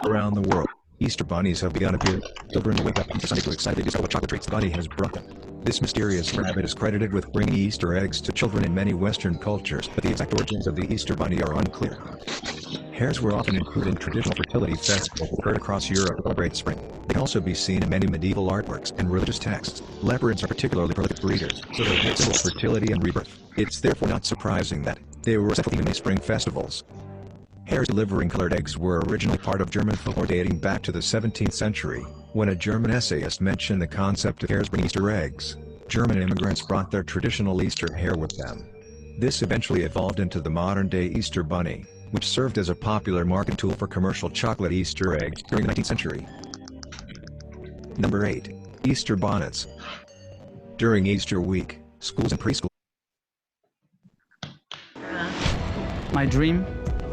Around the world, Easter bunnies have begun appearing. Children wake up each Sunday to excitedly discover what chocolate treats the bunny has brought them. This mysterious rabbit is credited with bringing Easter eggs to children in many Western cultures, but the exact origins of the Easter bunny are unclear. Hares were often included in traditional fertility festivals that occurred across Europe to celebrate spring. They can also be seen in many medieval artworks and religious texts. Leopards are particularly prolific breeders, so they're a symbol of fertility and rebirth. It's therefore not surprising that they were central in many spring festivals. Hares delivering colored eggs were originally part of German folklore dating back to the 17th century, when a German essayist mentioned the concept of hares bringing Easter eggs. German immigrants brought their traditional Easter hare with them. This eventually evolved into the modern-day Easter bunny, which served as a popular marketing tool for commercial chocolate Easter eggs during the 19th century. Number 8. Easter bonnets. During Easter week, schools and preschool. My dream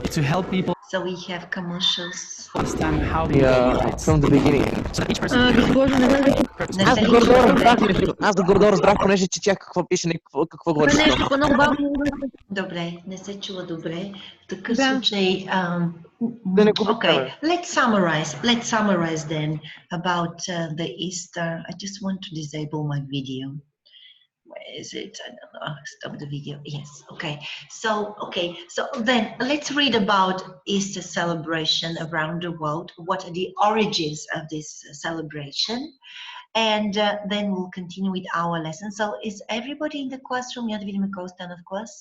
is to help people So we have commercials. understand how they From the beginning. so that each person Аз да горе разбрах, понеже четях какво пише, не какво говориш. Нещо много бавно. Добре, не се чува добре. В такъв Да. случай, Да не губим okay, време. let's summarize then about the Easter. I just want to disable my video. Where is it? I don't know. Stop the video. Yes. Okay. So then let's read about Easter celebration around the world. What are the origins of this celebration? And then we'll continue with our lesson. So is everybody in the classroom? Я да видим кой остана в клас.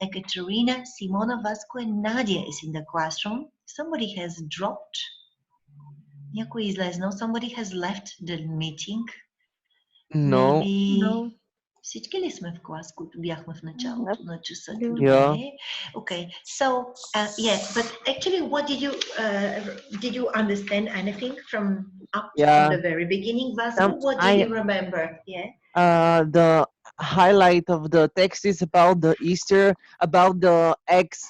Ekaterina, Simona, Vasco, and Nadia is in the classroom. Somebody has dropped. Някой излезнал. Somebody has left the meeting. No. Maybe... No. Всички ли сме в клас, които бяхме в началото на часа? Yeah. Добре. Okay. So, yeah, but actually, what did you understand anything from the very beginning, Vasco? What did you remember? Yeah. The highlight of the text is about the Easter, about the eggs,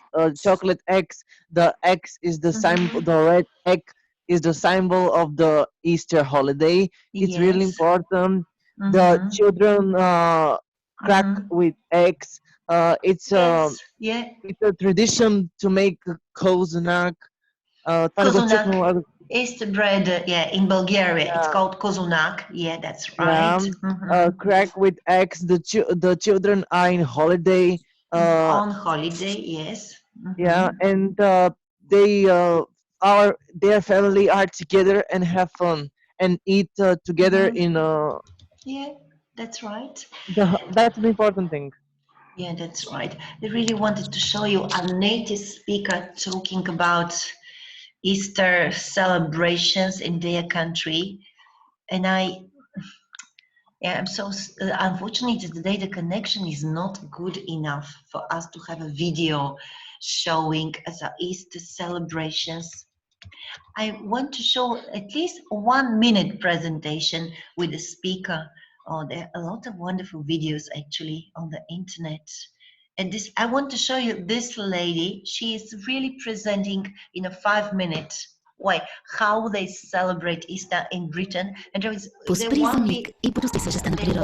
chocolate eggs. The eggs is the symbol, the red egg is the symbol of the Easter holiday. It's really important. The children crack with eggs. It's it's a tradition to make kozunak. Kozunak is the bread, in Bulgaria. It's called kozunak. Yeah, that's right. Crack with eggs. The children are in holiday. On holiday, yes. Yeah, and their family are together and have fun and eat together in Yeah, that's right. That's an important thing. Yeah, that's right. I really wanted to show you a native speaker talking about Easter celebrations in their country. And I'm so, unfortunately today the connection is not good enough for us to have a video showing the Easter celebrations. I want to show at least 1 minute presentation with the speaker. Oh, there are a lot of wonderful videos actually on the internet. And I want to show you this lady. She is really presenting in a 5-minute way how they celebrate Easter in Britain. And there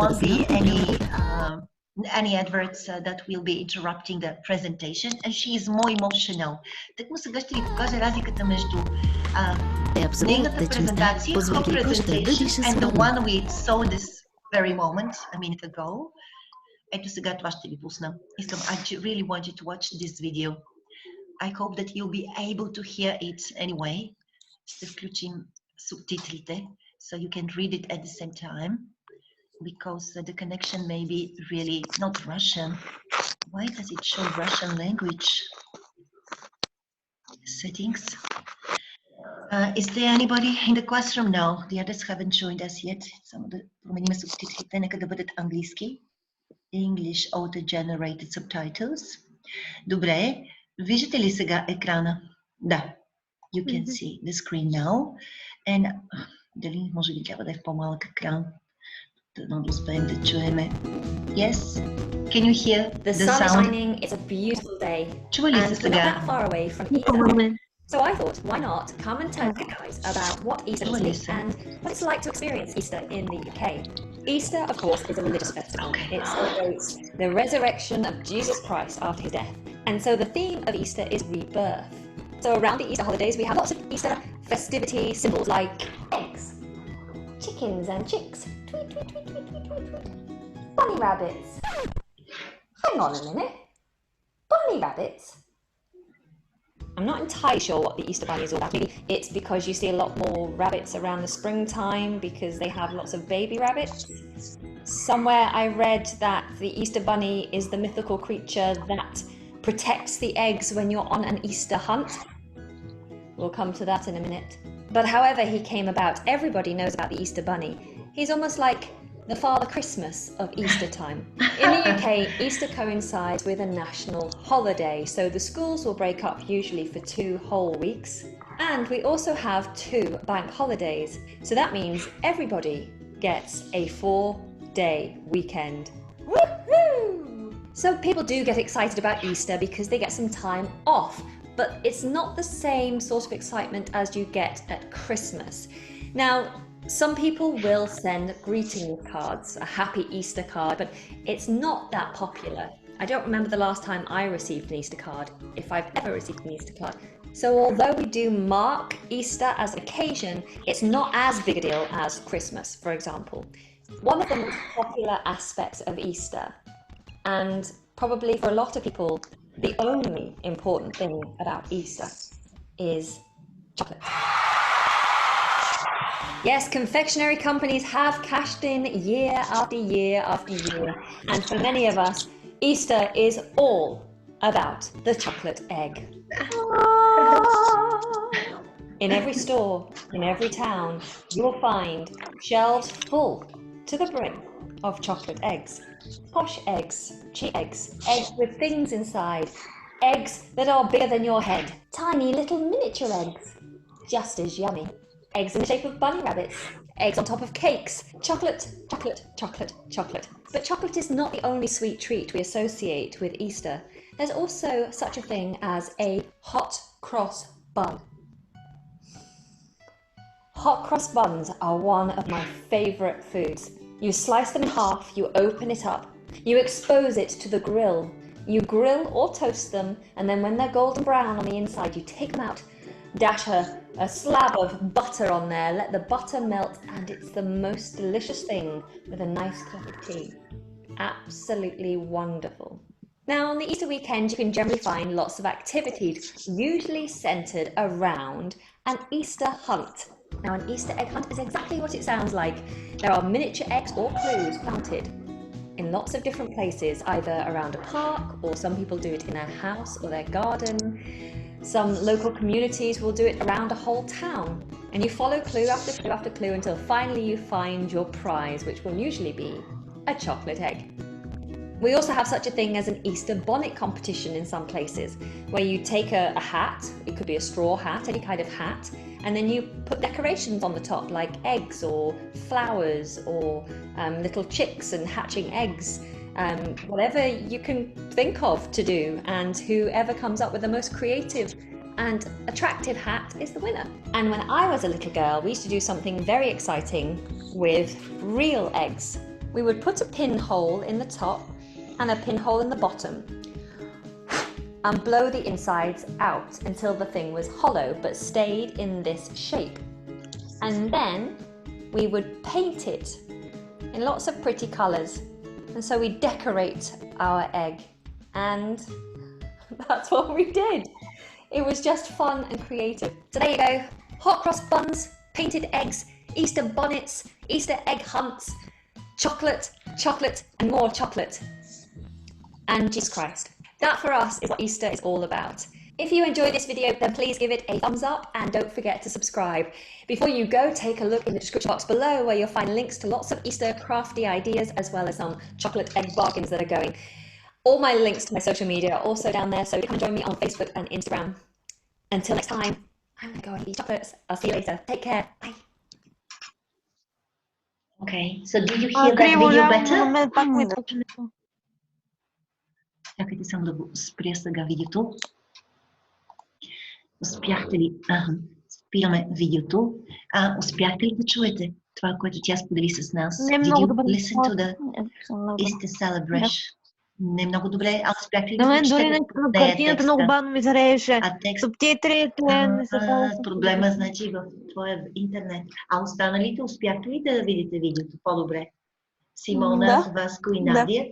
won't be any adverts that will be interrupting the presentation, and she is more emotional. Так му сега ще ви покажа разликата между нейната презентация, her presentation, and the one we saw this very moment, a minute ago. Ето сега това ще ви пусна. I really want you to watch this video. I hope that you'll be able to hear it anyway. Ще включим субтитрите, so you can read it at the same time. Because the connection may be really not Russian. Why does it show Russian language? Settings. Is there anybody in the classroom now? The others haven't joined us yet. Само да променим субтитрите, нека да бъдат английски. English auto-generated subtitles. Добре. Виждате ли сега екрана? Да. You can see the screen now. And дали може би трябва да е в по-малък екран? Yes, can you hear the sun sound? is shining? It's a beautiful day, and we're not that far away from Easter. So I thought, why not come and tell you guys about what Easter is and what it's like to experience Easter in the UK. Easter, of course, is a religious festival. It celebrates the resurrection of Jesus Christ after his death, and so the theme of Easter is rebirth. So around the Easter holidays, we have lots of Easter festivity symbols like eggs, chickens and chicks, tweet, tweet, tweet, tweet, tweet, tweet, tweet. Bunny rabbits. Hang on a minute. Bunny rabbits? I'm not entirely sure what the Easter Bunny is all about. Maybe it's because you see a lot more rabbits around the springtime because they have lots of baby rabbits. Somewhere I read that the Easter Bunny is the mythical creature that protects the eggs when you're on an Easter hunt. We'll come to that in a minute. But however he came about, everybody knows about the Easter Bunny. He's almost like the Father Christmas of Easter time. In the UK, Easter coincides with a national holiday, so the schools will break up usually for 2 whole weeks. And we also have 2 bank holidays, so that means everybody gets a 4-day weekend. Woohoo! So people do get excited about Easter because they get some time off, but it's not the same sort of excitement as you get at Christmas. Now, some people will send greeting cards, a happy Easter card, but it's not that popular. I don't remember the last time I received an Easter card, if I've ever received an Easter card. So although we do mark Easter as an occasion, it's not as big a deal as Christmas, for example. One of the most popular aspects of Easter, and probably for a lot of people, the only important thing about Easter, is chocolate. Yes, confectionery companies have cashed in year after year after year, and for many of us, Easter is all about the chocolate egg. In every store, in every town, you'll find shelves full to the brim of chocolate eggs. Posh eggs, cheap eggs, eggs with things inside, eggs that are bigger than your head, tiny little miniature eggs, just as yummy. Eggs in the shape of bunny rabbits, eggs on top of cakes, chocolate, chocolate, chocolate, chocolate. But chocolate is not the only sweet treat we associate with Easter. There's also such a thing as a hot cross bun. Hot cross buns are one of my favourite foods. You slice them in half, you open it up, you expose it to the grill. You grill or toast them, and then when they're golden brown on the inside, you take them out, dash a slab of butter on there, let the butter melt, and it's the most delicious thing with a nice cup of tea. Absolutely wonderful. Now, on the Easter weekend, you can generally find lots of activities, usually centred around an Easter hunt. Now, an Easter egg hunt is exactly what it sounds like. There are miniature eggs or clues planted in lots of different places, either around a park, or some people do it in their house or their garden. Some local communities will do it around a whole town, and you follow clue after clue after clue until finally you find your prize, which will usually be a chocolate egg. We also have such a thing as an Easter bonnet competition in some places, where you take a hat, it could be a straw hat, any kind of hat, and then you put decorations on the top like eggs or flowers or little chicks and hatching eggs. Whatever you can think of to do, and whoever comes up with the most creative and attractive hat is the winner. And when I was a little girl, we used to do something very exciting with real eggs. We would put a pinhole in the top and a pinhole in the bottom and blow the insides out until the thing was hollow but stayed in this shape. And then we would paint it in lots of pretty colours. And so we decorate our egg, and that's what we did. It was just fun and creative. So there you go, hot cross buns, painted eggs, Easter bonnets, Easter egg hunts, chocolate, chocolate and more chocolate. And Jesus Christ. That for us is what Easter is all about. If you enjoyed this video, then please give it a thumbs up and don't forget to subscribe. Before you go, take a look in the description box below where you'll find links to lots of Easter crafty ideas as well as some chocolate egg bargains that are going. All my links to my social media are also down there, so come and join me on Facebook and Instagram. Until next time, I'm going to go and eat chocolates. I'll see you later. Take care. Bye. Okay, so did you hear that video better? Чакайте само да го спря сега видеото. Успяхте ли? Спираме видеото. Успяхте ли да чуете това, което тя сподели с нас? Не, Did много you добър. listen to the Easter celebration? Не много добре. А успяхте ли да На мен прочетете дори на нея картината много текста? бавно ми зарееше. А текст? Субтитрите не са толкова. Проблема значи в твоя интернет. А останалите успяхте ли да видите видеото по-добре? Симона, Да. Васко и Да. Надя?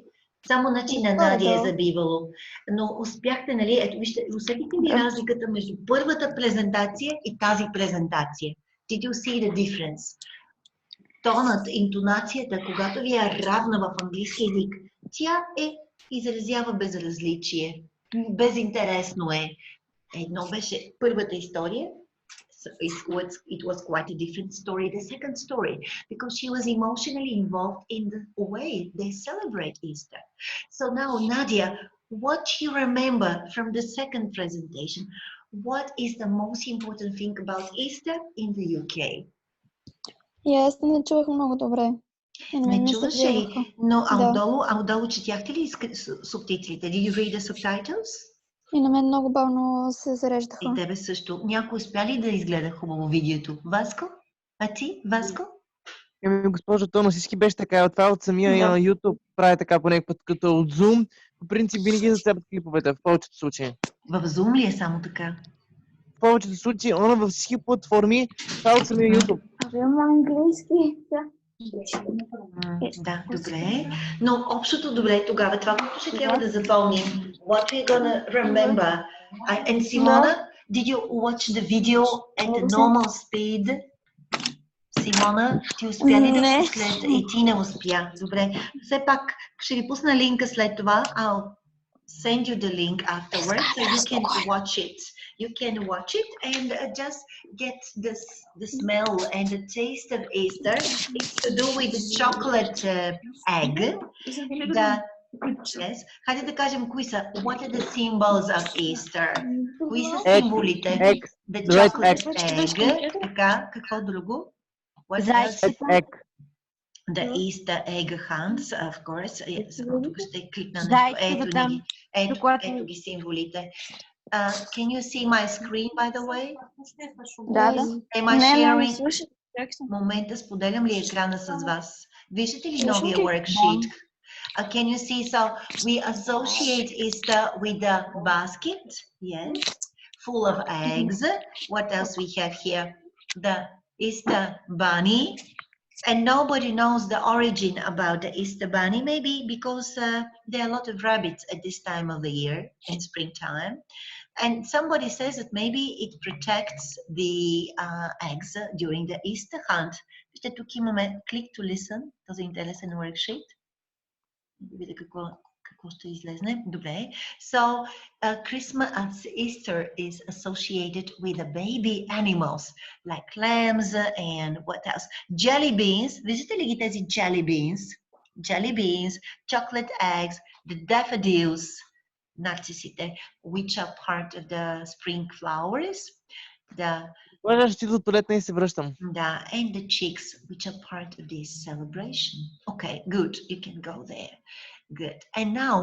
Само начи на Горе-долу. Надя е забивало. Но успяхте, нали? Ето, вижте, усетите ли разликата между първата презентация и тази презентация? Did you see the difference? Тонът, интонацията, когато ви е равна в английски език, тя изразява безразличие. Безинтересно е. Едно беше първата история. It was quite a different story. The second story, because she was emotionally involved in the way they celebrate Easter. So now, Nadia, what you remember from the second presentation? What is the most important thing about Easter in the UK? И аз не чувах много добре. Не чуваше ли? Но отдолу четяхте ли субтитрите? Did you read the subtitles? И на мен много бавно се зареждаха. И тебе също. Някой успя ли да изгледа хубаво видеото? Васко? А ти, Васко? Госпожо Тоно, всички беше така. Това от самия YouTube прави така по някакъв път, като от Zoom. По принцип винаги зацепят клиповете, в повечето случаи. В Zoom ли е само така? В повечето случаи, във всички платформи, това от самия YouTube. Абе, английски, да. Да, добре. Но общото добре тогава, това, което ще трябва да запомним. What we're gonna remember. And Simona, did you watch the video at the normal speed? Симона, ти успя ли да след... И ти не успя. Добре. Все пак ще ви пусна линка след това. I'll send you the link afterwards so you can watch it. You can watch it and just get the smell and the taste of Easter. It's to do with the chocolate egg. Yes. Хайде да кажем кои са. What are the symbols of Easter? Кои са символите? The chocolate egg. Така, какво друго? Egg. The Easter egg hunts, of course. Тук ще кликна нещо. Ето ги символите. Can you see my screen, by the way? Да. Am I sharing? Момента споделям ли екрана с вас? Виждате ли новия worksheet? Can you see? So we associate Easter with the basket, yes, full of eggs. What else we have here? The Easter bunny. And nobody knows the origin about the Easter bunny, maybe because there are a lot of rabbits at this time of the year in springtime. And somebody says that maybe it protects the eggs during the Easter hunt. Вижте, тук имаме click to listen, този интересен worksheet. Да видя какво ще излезне. Добре. So, Christmas, Easter is associated with the baby animals, like lambs and what else? Jelly beans. Виждате ли ги тези jelly beans? Jelly beans, chocolate eggs, the daffodils, нарцисите, which are part of the spring flowers. Ще ти до туалетна и се връщам. And the chicks, which are part of this celebration. Okay, good. You can go there. Good. And now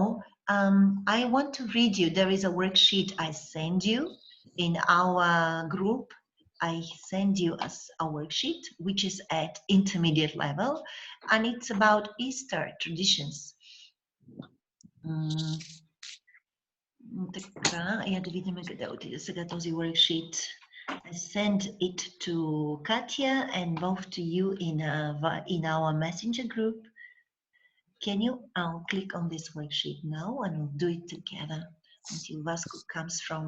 I want to read you. There is a worksheet I send you in our group. I send you a worksheet which is at intermediate level, and it's about Easter traditions. Така, я да видим къде отиде сега този worksheet. I send it to Katya and both to you in our messenger group. I'll click on this worksheet now and we'll do it together until Vasco comes from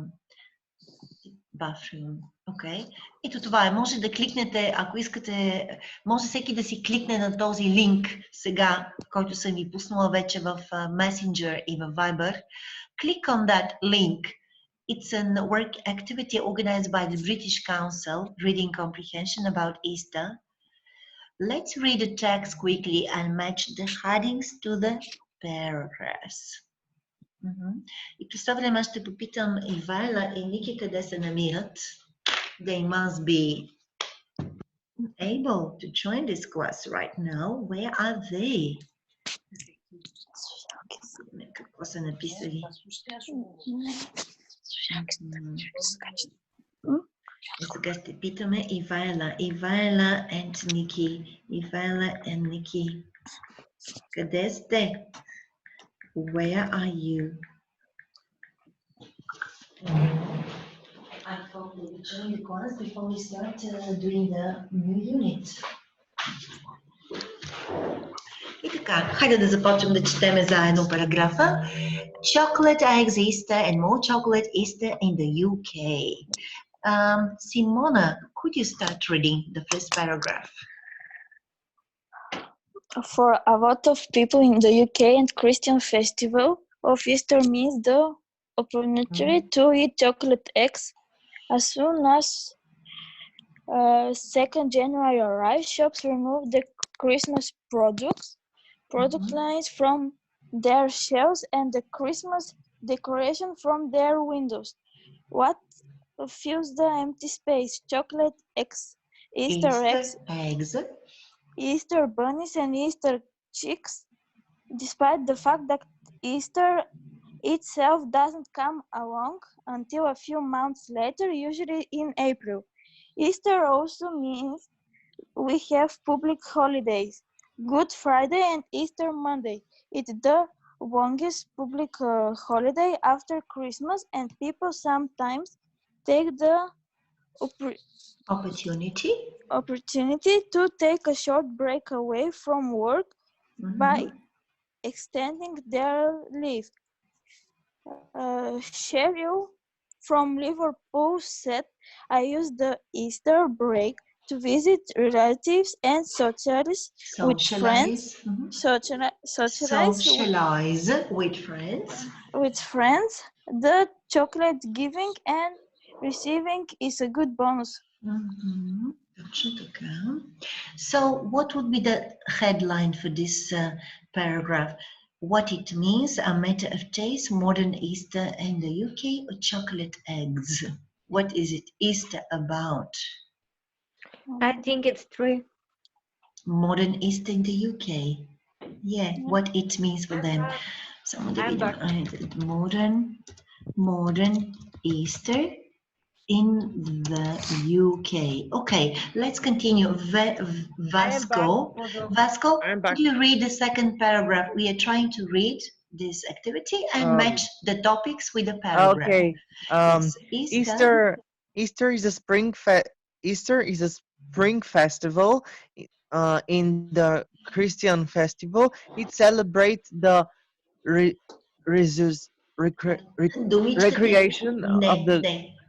the bathroom. Okay. Ето това е. Може да кликнете, ако искате, може всеки да си кликне на този линк сега, който съм ви пуснала вече в Messenger и в Viber. Click on that link. It's a work activity organized by the British Council, Reading Comprehension about Easter. Let's read the text quickly and match the headings to the paragraphs. И представлям, аз ще попитам Ивайла и Ники къде се намират. They must be able to join this class right now. Where are they? Какво са написали? Сега ще питаме Ивайла and Ники. Ивайла and Ники. Къде сте? Where are you? I thought we would join the class before we start doing the new unit. И така, хайде да започнем да четеме заедно параграфа. Chocolate eggs Easter and more chocolate Easter in the UK. Simona, could you start reading the first paragraph? For a lot of people in the UK and Christian festival of Easter means the opportunity to eat chocolate eggs. As soon as 2nd January arrives, shops remove the Christmas product lines from their shelves and the Christmas decoration from their windows. What fills the empty space? Chocolate eggs, Easter eggs, Easter bunnies, and Easter chicks. Despite the fact that Easter itself doesn't come along until a few months later, usually in April. Easter also means we have public holidays, Good Friday and Easter Monday. It's the longest public holiday after Christmas, and people sometimes take the opportunity to take a short break away from work by extending their leave. Cheryl from Liverpool said, I use the Easter break to visit relatives and socialize with friends. Socialize with friends. With friends, the chocolate giving and receiving is a good bonus. So, what would be the headline for this paragraph? What it means, a matter of taste, modern Easter in the UK, or chocolate eggs? What is it Easter about? I think it's true. Modern Easter in the UK. Yeah, what it means for them. Само да видим. Modern Easter in the UK. Okay, let's continue. Vasco, could you read the second paragraph? We are trying to read this activity and match the topics with the paragraph. Okay. Yes, Easter is a spring festival. In the Christian festival, it celebrates the recreation of the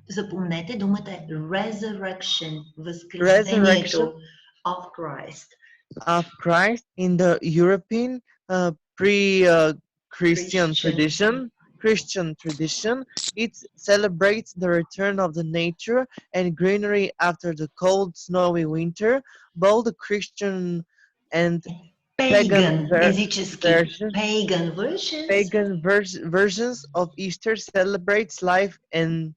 Запомнете думата resurrection, възкресението of Christ. In the European pre-Christian tradition. It celebrates the return of the nature and greenery after the cold, snowy winter. Both the Christian and pagan versions of Easter celebrates life and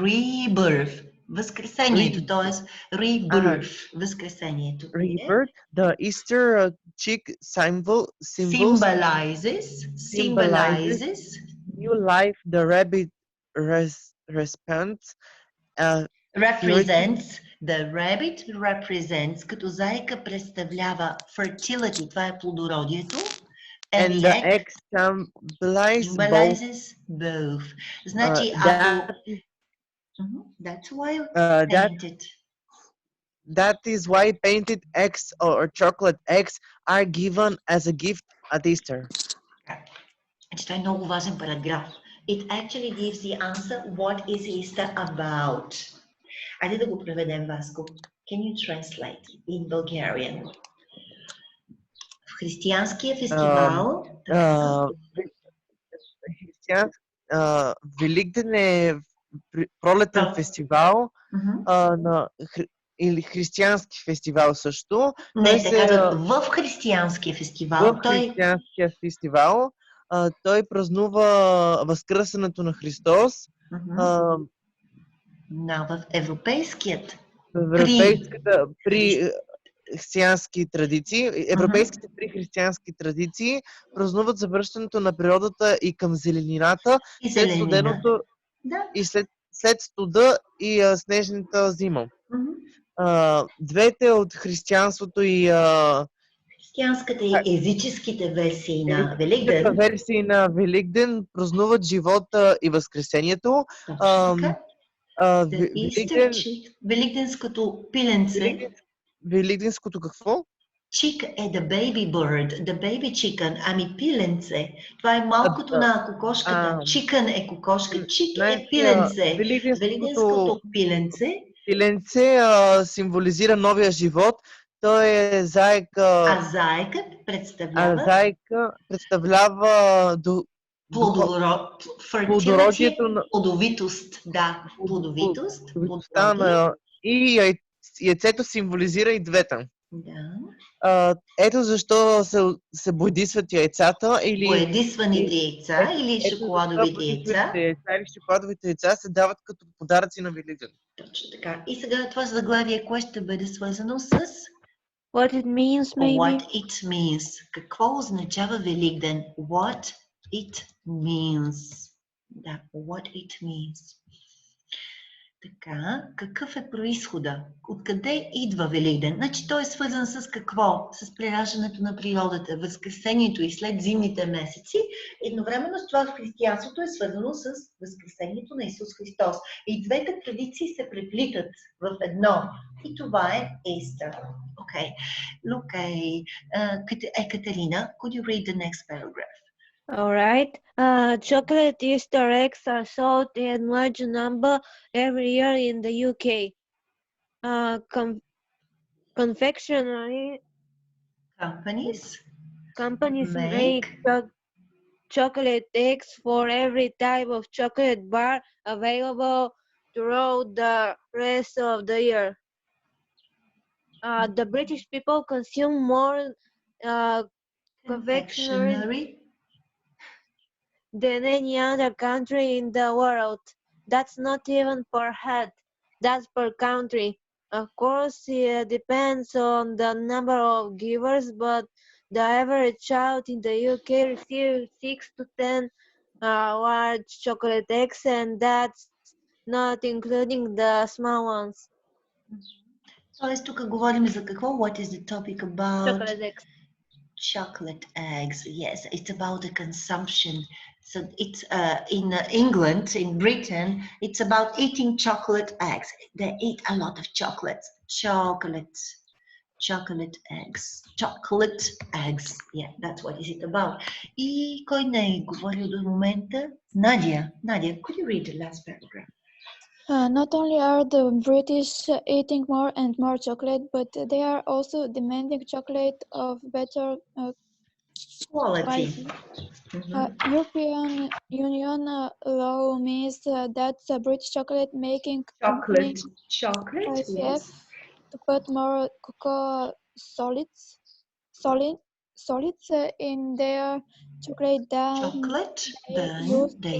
rebirth. Възкресението, т.е. rebirth, възкресението. Rebirth, the Easter chick symbolizes new life. The rabbit represents, като зайка представлява fertility, това е плодородието. And the egg symbolizes both. Значи, ако... That's why painted. That is why painted eggs or chocolate eggs are given as a gift at Easter. Това е много важен параграф. It actually gives the answer what is Easter about. Айде да го преведем, Васко. Can you translate in Bulgarian? В християнския фестивал... Великден е пролетен фестивал или християнски фестивал също. Не, те казват в християнския фестивал. Християнския фестивал той празнува възкръсването на Христос. В европейската при християнски традиции, европейските прихристиянски традиции празнуват завръщането на природата и към зеленината след студеното и след студа и снежната зима. Двете от християнството и Християнската и езическите версии на Езическите Великден. версии на Великден празнуват живота и Възкресението. Точно така. The Easter Великден, chick, великденското пиленце. Великденското какво? Chick е the baby bird, the baby chicken, ами пиленце. Това е малкото на кокошката. Chicken е кокошка, чик е пиленце. Великденското пиленце. Пиленце символизира новия живот. Той е заек. А заекът представлява плодородието, плодовитост. Да, плодовитост. И яйцето символизира и двете. Да. Ето защо се боядисват яйцата боядисваните яйца или шоколадовите яйца. Или шоколадовите яйца се дават като подаръци на Великден. Точно така. И сега това заглавие, кое ще бъде свързано с What it means, maybe. What it means. Какво означава Великден? What it means. Да, what it means. Така, какъв е произхода? Откъде идва Великден? Значи той е свързан с какво? С прераждането на природата, възкресението и след зимните месеци. Едновременно с това в християнството е свързано с възкресението на Исус Христос. И двете традиции се преплитат в едно. И това е Easter. Okay. Look, Ekaterina, could you read the next paragraph? All right. Chocolate Easter eggs are sold in large number every year in the UK. Confectionery companies make chocolate eggs for every type of chocolate bar available throughout the rest of the year. The British people consume more confectionery than any other country in the world. That's not even per head, that's per country. Of course, it depends on the number of givers, but the average child in the UK receives 6 to 10 large chocolate eggs, and that's not including the small ones. Тоест, тук говорим за какво? What is the topic about? Chocolate eggs. Chocolate eggs, yes. It's about the consumption. So it's in England, in Britain, it's about eating chocolate eggs. They eat a lot of chocolates. Chocolate eggs. Yeah, that's what is it about. И кой не е говорил до момента? Nadia, could you read the last paragraph? Not only are the British eating more and more chocolate, but they are also demanding chocolate of better quality. European Union law means that British chocolate making chocolate, yes, to put more cocoa solids in their chocolate than they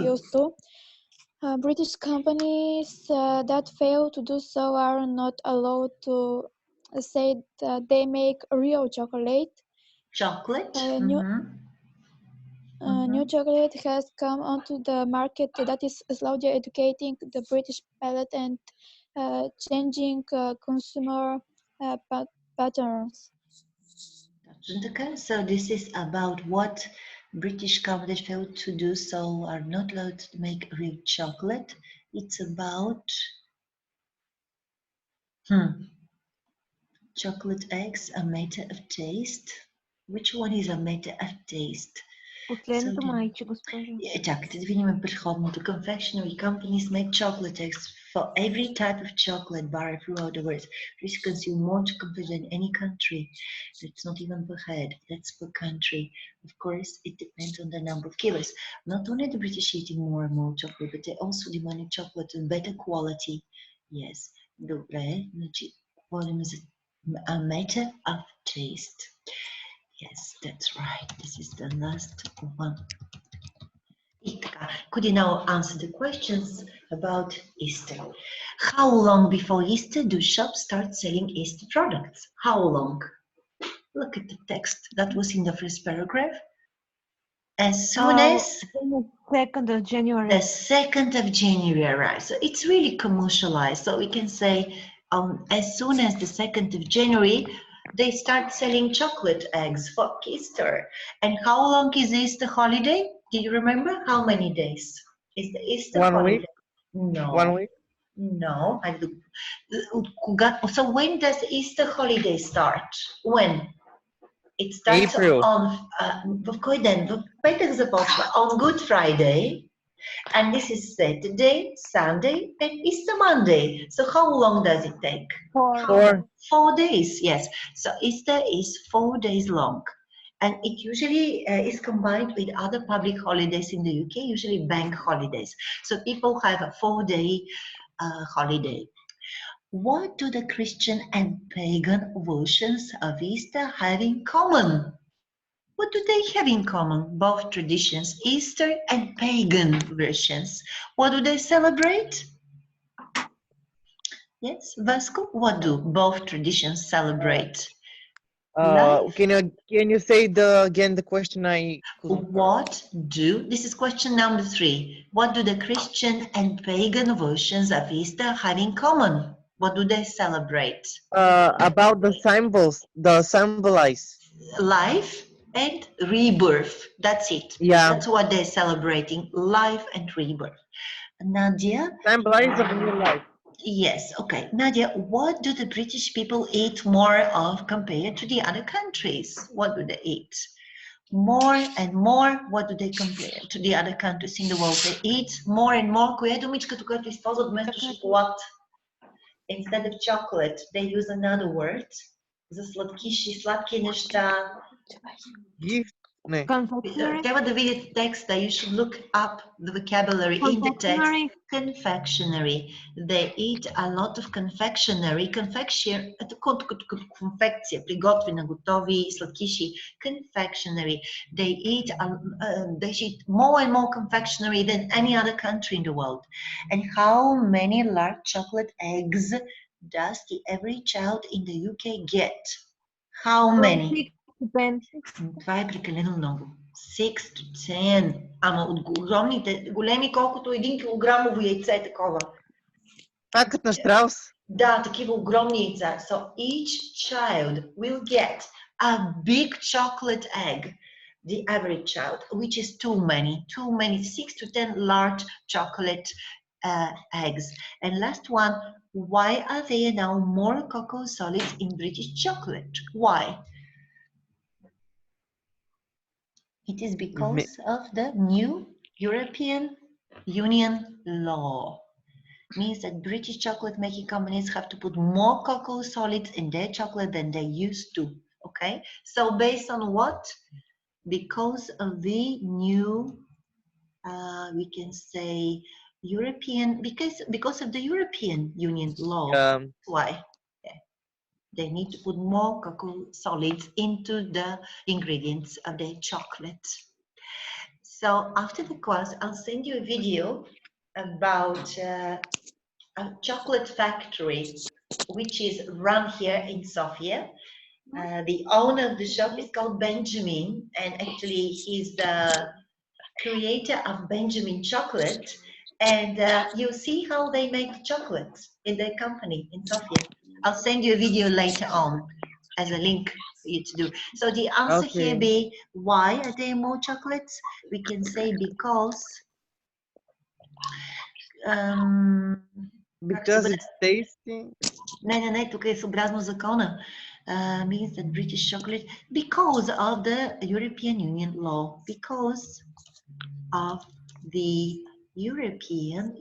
used to. British companies that fail to do so are not allowed to say that they make real chocolate. New chocolate has come onto the market that is slowly educating the British palate and changing consumer patterns. So this is about what British companies failed to do so are not allowed to make real chocolate. It's about chocolate eggs, a matter of taste. Which one is a matter of taste? Последното майче, госпожо. Чакайте да видим предходното. Confectionery companies make chocolate eggs for every type of chocolate bar throughout the world. Which consume more chocolate than any country. That's not even per head. That's per country. Of course, it depends on the number of kilos. Not only the British eating more and more chocolate, but they also demanding chocolate of better quality. Yes. Добре. Значи, говорим за a matter of taste. Yes, that's right. This is the last one. Could you now answer the questions about Easter? How long before Easter do shops start selling Easter products? How long? Look at the text that was in the first paragraph. As soon as the 2nd of January. The 2nd of January. So it's really commercialized. So we can say as soon as the 2nd of January, they start selling chocolate eggs for Easter. And how long is the Easter holiday? Do you remember how many days is the Easter 1 week. holiday? No, 1 week. no. So when does the Easter holiday start? When? It starts April. on on Good Friday, and this is Saturday, Sunday, and Easter Monday. So how long does it take? 4. 4 days, yes. So Easter is 4 days long. And it usually is combined with other public holidays in the UK, usually bank holidays. So people have a 4-day holiday. What do the Christian and pagan versions of Easter have in common? What do they have in common? Both traditions, Easter and pagan versions. What do they celebrate? Yes, Vasco, what do both traditions celebrate? Life? Can you say again the question? I couldn't hear. This is question number 3. What do the Christian and pagan versions of Easter have in common? What do they celebrate? About the symbols, the symbolize. Life and rebirth. That's it. Yeah. That's what they're celebrating, life and rebirth. Nadia? Symbolize of a new life. Yes, okay. Nadia, what do the British people eat more of compared to the other countries? What do they eat? More and more, what do they compare to the other countries in the world? They eat more and more. Коя е думичката, която използват вместо шоколад? Instead of chocolate, they use another word. За сладкиши, сладки неща. Gift. Ne. Трябва да видите текста. You should look up the vocabulary in the text. Confectionery. They eat a lot of confectionery. Confection, като конфекция, приготвена, готови сладкиши. Confectionery. They eat more and more confectionery than any other country in the world. And how many large chocolate eggs does the average child in the UK get? How many? Това е прекалено много. 6 to 10. Ама от огромните, големи колкото 1 килограмово яйце такова. Пакът на Штраус. Да, такива огромни яйца. So each child will get a big chocolate egg, the average child, which is too many, 6 to 10 large chocolate eggs. And last one, why are there now more cocoa solids in British chocolate? Why? It is because of the new European Union law. Means that British chocolate making companies have to put more cocoa solids in their chocolate than they used to. Okay, so based on what? Because of the new, we can say European, because of the European Union law. Why? They need to put more cocoa solids into the ingredients of their chocolate. So after the class, I'll send you a video about a chocolate factory, which is run here in Sofia. The owner of the shop is called Benjamin, and actually he's the creator of Benjamin chocolate. And you'll see how they make chocolate in their company in Sofia. I'll send you a video later on as a link for you to do. So the answer here be, why are there more chocolates? We can say because it's tasty. Не, тук е съобразно закона. Means that British chocolate, because of the European Union law, because of the European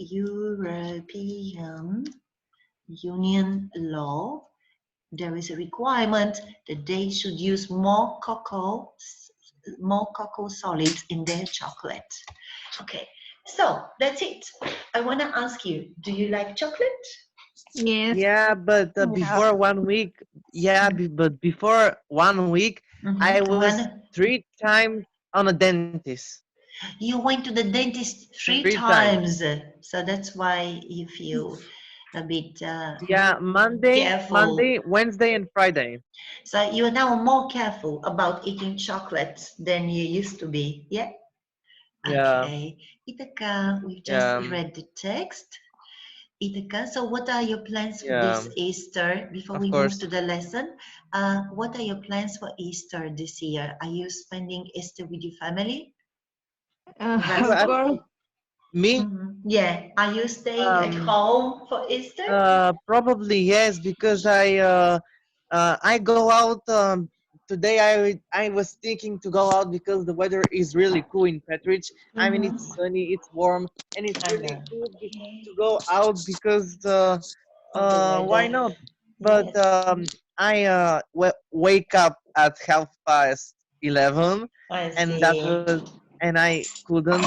Union law, there is a requirement that they should use more cocoa solids in their chocolate. Okay, so that's it. I want to ask you, do you like chocolate? Yes. Yeah, but before 1 week, but before 1 week, I was 3 times on a dentist. You went to the dentist 3 times, so that's why you feel a bit Monday, Wednesday, and Friday. So you are now more careful about eating chocolate than you used to be, yeah? Okay. И така, we've just read the text. И така, so what are your plans for Yeah, this Easter? Before of we move course. to the lesson, what are your plans for Easter this year? Are you spending Easter with your family? Of course. Me? Yeah. Are you staying at home for Easter? Probably yes, because I go out today. I was thinking to go out because the weather is really cool in Petrich. I mean, it's sunny, it's warm, and it's really cool to go out because why not? But I wake up at 11:30, I and that see. was and I couldn't.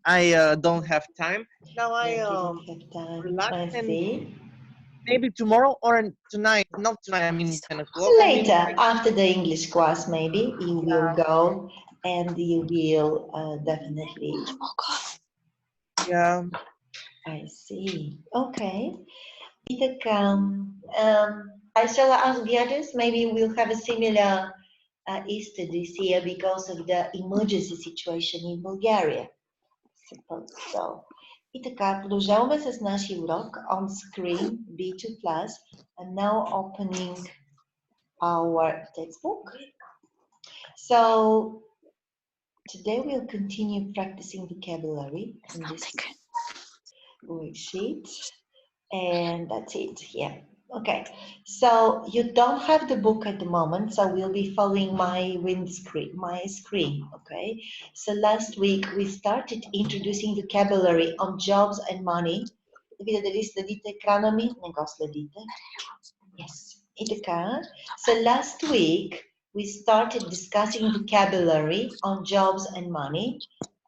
I don't have time now. I You didn't have time. relax I and see. maybe tomorrow or tonight. Not tonight. I mean 10 o'clock. I mean, Later, after the English class, maybe you will go and you will definitely. yeah. I see. Okay. Итак, I shall ask the others. Maybe we'll have a similar Easter this year because of the emergency situation in Bulgaria. Suppose so. И така, продължаваме с нашия урок on screen B2+. I'm now opening our textbook. So today we'll continue practicing vocabulary in this worksheet. And that's it here. Okay, so you don't have the book at the moment, so we'll be following my screen, okay? So last week we started introducing vocabulary on jobs and money. Видя дали следите екрана ми? Не го следите. Yes. И така. So last week we started discussing vocabulary on jobs and money.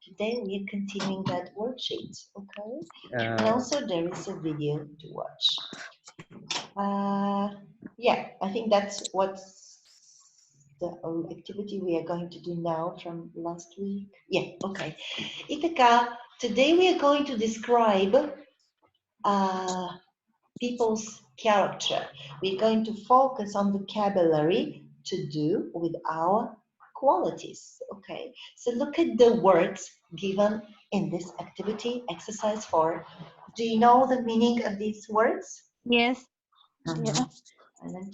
Today we are continuing that worksheet, okay? And also there is a video to watch. Yeah, I think that's what's the activity we are going to do now from last week. Yeah, okay. И така, today we are going to describe people's character. We're going to focus on vocabulary to do with our qualities. Okay, so look at the words given in this activity, exercise 4. Do you know the meaning of these words? Yes. Yeah. And then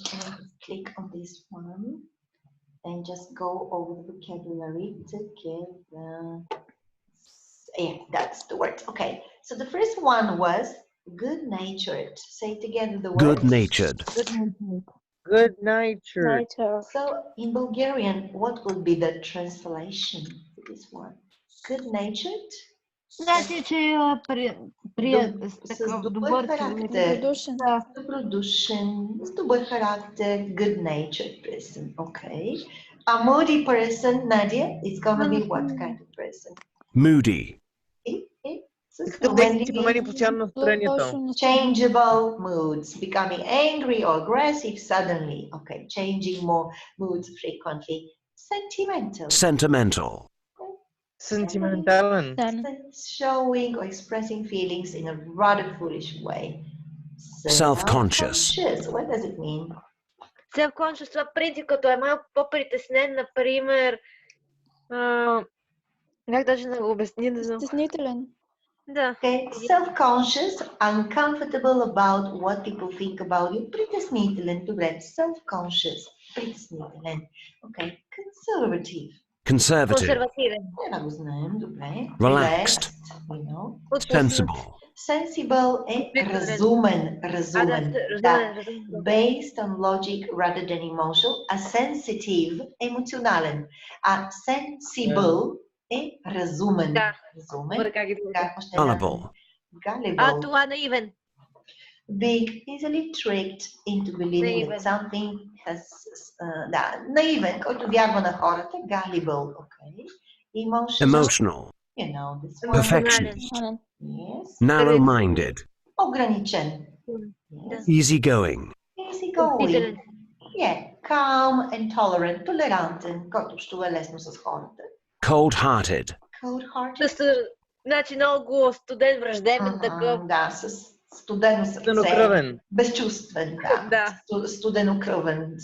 click on this one and just go over the vocabulary together. Yeah, that's the word. Okay, so the first one was good-natured. Say together the word. Good-natured. Good nature. Later. So in Bulgarian, what would be the translation for this one? Good-natured? Значи, че С добър характер. Добродушен. Добродушен, с добър характер, good-natured person. Okay. A moody person, Nadia, is gonna be what kind of person? Moody. С Такъв действие си променливи, промени постоянно настроението. changeable moods, becoming angry or aggressive suddenly. Okay, changing more moods frequently. Sentimental. Sentimental. Сентиментален. Showing or expressing feelings in a rather foolish way. Self-conscious. What does it mean? Self-conscious, това принцип, като е малко по-притеснен, например, как даже да го обясня, да знам. Стеснителен. Да. Okay, self-conscious, uncomfortable about what people think about you. Притеснителен, добре. Self-conscious, притеснителен. Okay, conservative. Conservative. Консервативен. Това го знаем, добре. Relaxed. We know. Sensible. Sensible е разумен, разумен. Да. Based on logic rather than emotional. A sensitive, емоционален. A sensible е разумен. Да. Разумен. Gullible. Gullible. Това наивен. Big, easily tricked into believing that something has... да, наивен, който вярва на хората. Gullible, okay. Emotional. You know this one. Perfectionist. Yes. Narrow-minded. Ограничен. Yes. Easygoing. Easygoing. Yeah. Calm and tolerant. Толерантен, който общува лесно с хората. Cold-hearted. Cold-hearted. Значи много студен, враждебен такъв. Да, с студено сърце. Студенокръвен. Безчувствен, да. Студенокръвен.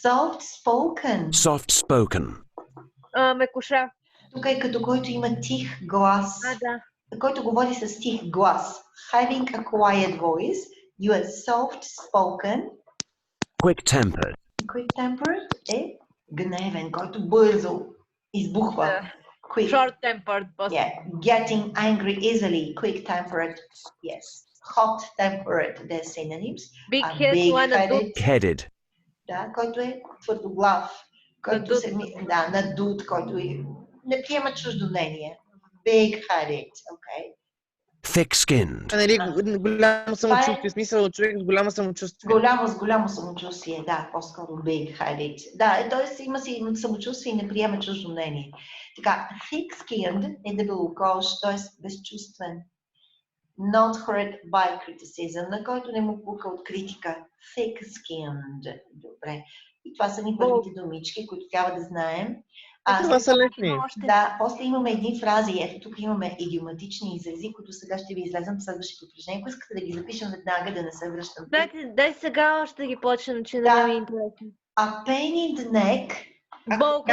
Soft-spoken. Soft-spoken. Мекуша. Тук е като който има тих глас. Да. който говори с тих глас. Having a quiet voice. You are soft spoken. Quick-tempered. Quick-tempered е гневен, който бързо избухва. Quick. Short-tempered. Yeah. Getting angry easily. Quick-tempered. Yes. Hot-tempered. They're synonyms. Big-headed. Headed. Да, който е твърдоглав. Който се, да, надут, който не приема чуждо мнение. Big-headed. Okay. Thick-skinned. Нали, голямо самочувствие, смисъл човек с голямо самочувствие. С голямо самочувствие, да, по-скоро big-headed. Да, т.е. има си самочувствие и не приема чуждо мнение. Така, thick-skinned е дебелокож, т.е. безчувствен. Not hurt by criticism, на който не му пука от критика. Thick-skinned. Добре. И това са ни първите думички, които трябва да знаем. Това са лесни. Да, после имаме едни фрази. Ето тук имаме идиоматични изрази, които сега ще ви излезем в следващото упражнение. Ако искате да ги запишем веднага, да не се връщам. Дай сега още да ги почнем, че не ми е интересно. A pain in the neck. Болко,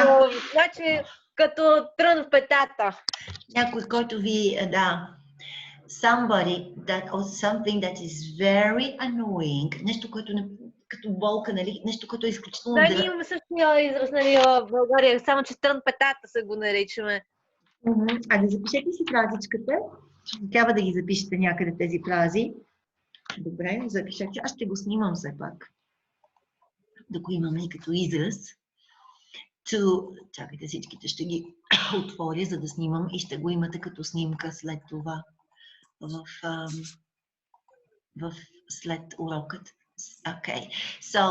значи като трън в петата. Някой, който ви, да. Somebody that or something that is very annoying. Нещо, което не, като болка, нали? Нещо, което е изключително... Да, ние имаме същия израз, нали, в България, само че трън петата се го наричаме. А да запишете си фразичката. Трябва да ги запишете някъде тези фрази. Добре, запишете. Аз ще го снимам все пак. Да го имаме и като израз. Чакайте, всичките ще ги отворя, за да снимам и ще го имате като снимка след това. След урокът. Okay. So,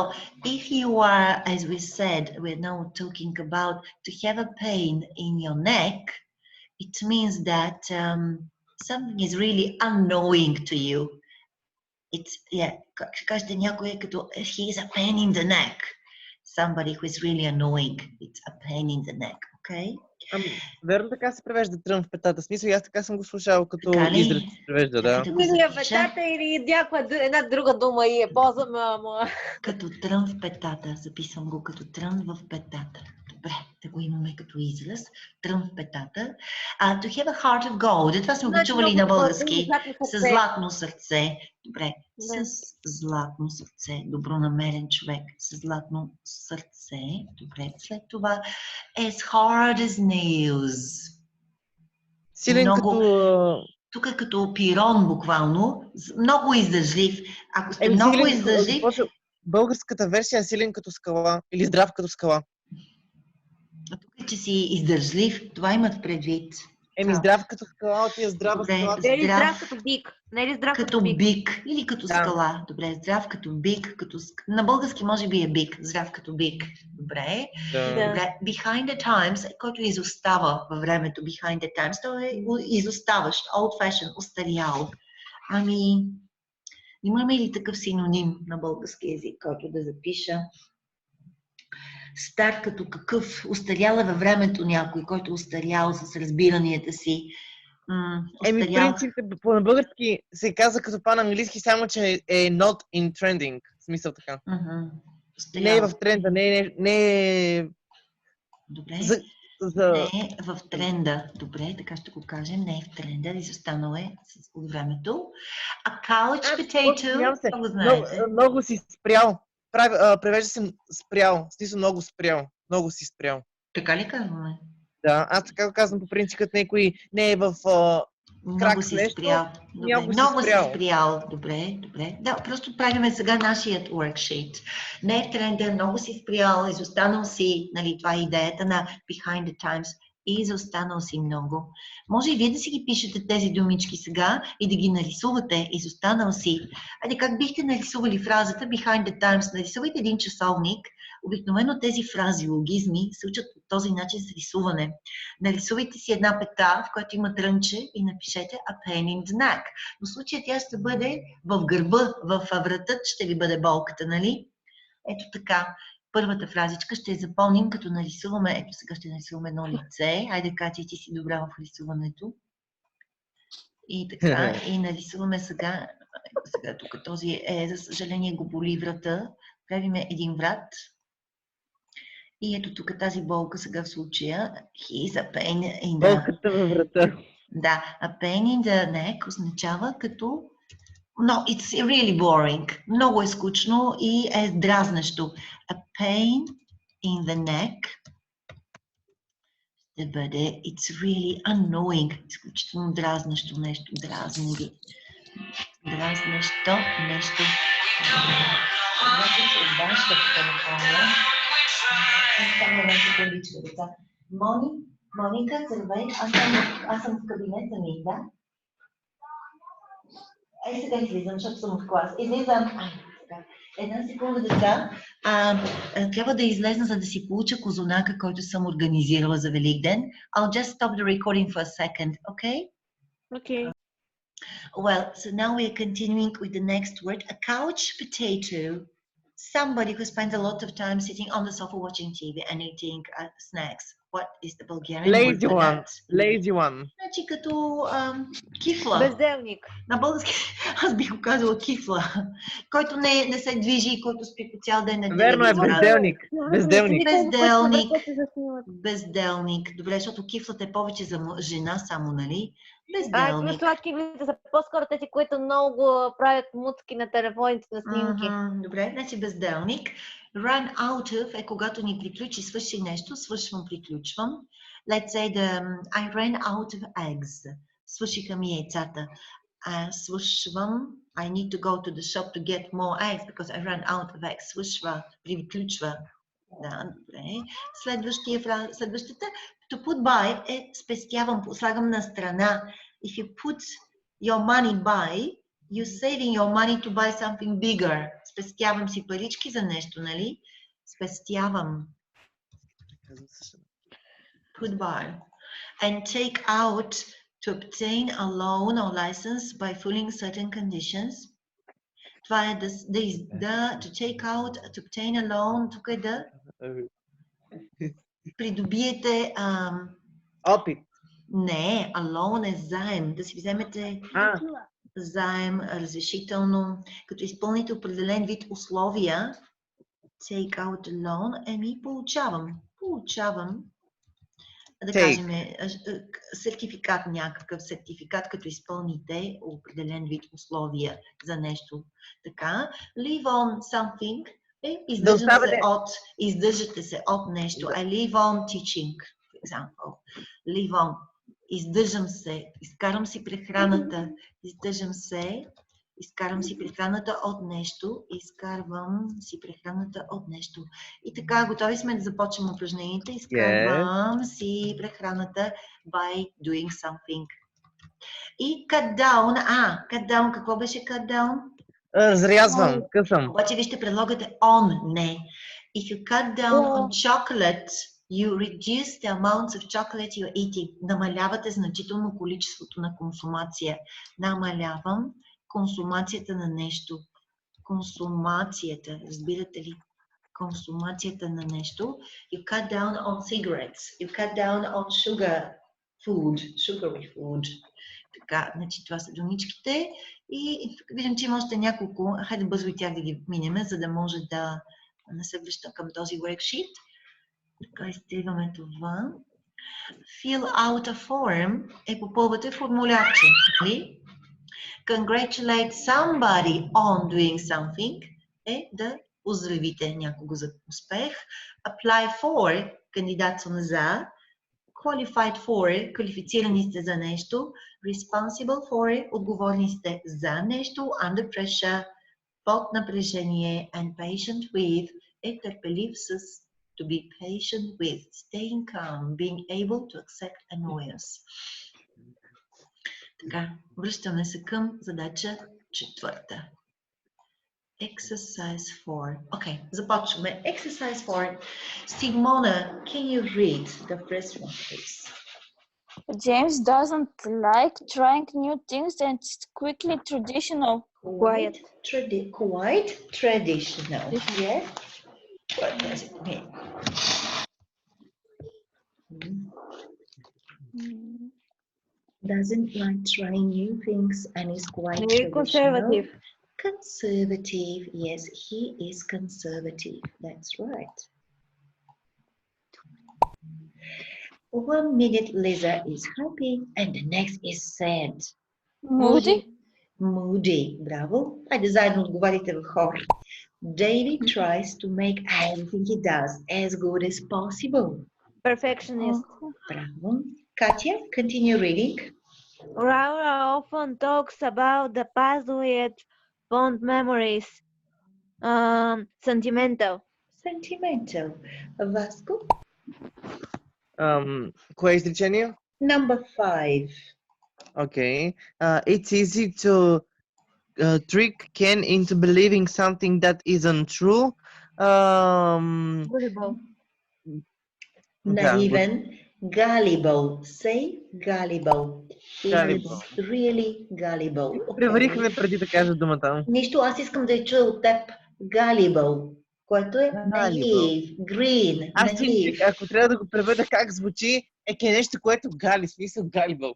if you are, as we said, we're now talking about to have a pain in your neck, it means that something is really annoying to you. It's, yeah, как ще кажете някой като he is a pain in the neck. Somebody who is really annoying. It's a pain in the neck, okay? Верно така се превежда трън в петата. Смисъл, аз така съм го слушал, като израз се превежда, да. Или в петата, или една друга дума и е ползваме, ама... Като трън в петата. Записвам го като трън в петата. Добре, да го имаме като израз. Трън в петата. To have a heart of gold. Това сме го чували на български. С златно сърце. Добре, с златно сърце. Добронамерен човек. С златно сърце. Добре, след това as hard as nails. Силен като... Тук е като пирон буквално. Много издържлив. Ако сте много издържлив... Българската версия е силен като скала или здрав като скала. Тук е, че си издържлив. Това имат предвид. Здрав като скала, ти е здрава скала. Не е здрав като бик. Не е здрав като бик. Или като скала. Добре, здрав като бик. На български може би е бик. Здрав като бик. Добре. Добре. Behind the times, който изостава във времето. Behind the times, то е изоставащ. Old fashion, устарял. Имаме ли такъв синоним на български език, който да запиша? Стар като какъв? Устарял е във времето някой, който устарял с разбиранията си. В принцип, на български се казва като по-английски, само че е not in trending. В смисъл така. Не е в тренда, не е... Добре. Не е в тренда. Добре, така ще го кажем. Не е в тренда, изостанал е от времето. А college potato, това го знаете. Много си спрял. Превежда се спрял. Смисъл много спрял. Много си спрял. Така ли казваме? Да, аз така го казвам по принципът, не е в крак с нещо. Много си спрял. Добре. Да, просто правиме сега нашият worksheet. Не е в тренда, много си спрял, изостанал си, нали, това е идеята на behind the times. И изостанал си много. Може и вие да си ги пишете тези думички сега и да ги нарисувате. Изостанал си. Айде, как бихте нарисували фразата behind the times? Нарисувайте един часовник. Обикновено тези фрази, логизми се учат по този начин с рисуване. Нарисувайте си една пета, в която има трънче и напишете a pain in the neck. Но в случая тя ще бъде в гърба, в вратът ще ви бъде болката, нали? Ето така. Първата фразичка ще я запомним, като нарисуваме. Ето сега ще нарисуваме едно лице. Айде, Катя, ти си добра в рисуването. И така, и нарисуваме сега. Сега тук този за съжаление го боли врата. Правиме един врат. И ето тук тази болка сега в случая. He's a pain in the... Болката във врата. Да, a pain in the neck означава като No, it's really boring. Много е скучно и е дразнещо. A pain in the neck ще бъде it's really annoying. Изключително дразнещо нещо. Дразнещо нещо. Само една секундичка, деца. Моника, здравей. Аз съм в кабинета ми, да? Сега излизам, защото съм в клас. Излизам. Една секунда, деца. Трябва да излезна, за да си получа козунака, който съм организирала за Великден. I'll just stop the recording for a second, okay? Okay. Well, so now we are continuing with the next word, a couch potato. Somebody who spends a lot of time sitting on the sofa watching TV and eating snacks. What is the Bulgarian word for that? Lazy one. Значи като кифла. Безделник. На български аз бих го казала кифла, който не се движи и който спи по цял ден. Верно е, безделник. Безделник. Добре, защото кифлата е повече за жена само, нали? Безделник. Сладките са по-скоро тези, които много правят муцки на телефоните, на снимки. Добре, значи безделник. Run out of е когато ни приключи, свърши нещо, свършвам, приключвам. Let's say I ran out of eggs. Свършиха ми яйцата. Свършвам. I need to go to the shop to get more eggs because I ran out of eggs. Свършва, приключва. Да, добре. Следващата. To put by е спестявам, слагам на страна. If you put your money by, you're saving your money to buy something bigger. Спестявам си парички за нещо, нали? Спестявам. Put by. And take out to obtain a loan or license by fulfilling certain conditions. Това е to take out, to obtain a loan, тук е да придобиете опит. Не, a loan е заем, да си вземете заем, разрешително, като изпълните определен вид условия. Take out a loan, получавам. Да кажем, сертификат, някакъв сертификат, като изпълните определен вид условия за нещо. Така, live on something, издържате се от нещо. I live on teaching, for example. Live on, издържам се, изкарам си прехраната, изкарвам си прехраната от нещо. И така, готови сме да започнем упражненията. Изкарвам си прехраната by doing something. И cut down, какво беше cut down? Разрязвам, късам. Обаче вижте, предлогът е on, не. If you cut down on chocolate, you reduce the amounts of chocolate you're eating. Намалявате значително количеството на консумация. Намалявам консумацията на нещо. Консумацията, разбирате ли? Консумацията на нещо. You cut down on cigarettes. You cut down on sugary food. Така, значи това са думичките. И виждам, че има още няколко. Хайде бързо и тях да ги минем, за да може да не се връщам към този worksheet. Така, изтриваме това. Fill out a form е попълвате формулярче. Congratulate somebody on doing something е да поздравите някого за успех. Apply for, кандидатствам за. Qualified for, квалифицирани сте за нещо. Responsible for, отговорни сте за нещо. Under pressure, под напрежение. And patient with, е търпелив с. To be patient with, staying calm, being able to accept annoyance. Така, връщаме се към задача 4. Exercise 4. Okay, започваме. Exercise 4. Simona, can you read the first one, please? James doesn't like trying new things and it's quickly traditional. Quite traditional. Yes. What does it mean? Doesn't like trying new things and is quite traditional. Conservative. Yes, he is conservative. That's right. 1 minute Lisa is happy and the next is sad. Moody. Moody. Браво. Хайде заедно отговарите в хор. David tries to make everything he does as good as possible. Perfectionist. Bravo. Katya, continue reading. Laura often talks about the past with fond memories. Sentimental. Sentimental. Vasco. Кое е изречение? Number 5. Okay. It's easy to trick Ken into believing something that isn't true. Gullible. Naiven. Gullible. Say gullible. He Gullible. is really gullible. Преварихме преди да кажа думата. Нищо, аз искам да я чуя от теб. Gullible, което е naive, green, Аз naive. ако трябва да го преведа как звучи, е нещо, което гали, смисъл галибъл.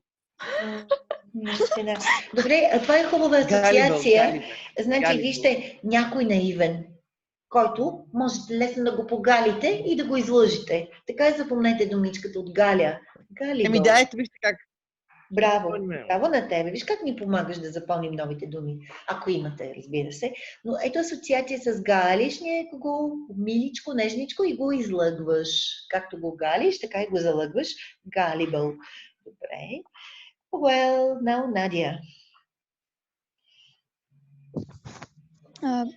Добре, това е хубава асоциация. Значи, вижте, някой наивен, който можете лесно да го погалите и да го излъжите. Така и запомнете думичката от Галя. Галибъл. Да, ето вижте как. Браво, браво на тебе. Виж как ни помагаш да запомним новите думи, ако имате, разбира се. Но ето асоциация с галиш, го миличко, нежничко и го излъгваш. Както го галиш, така и го залъгваш. Галибъл. Добре. Well, now Nadia.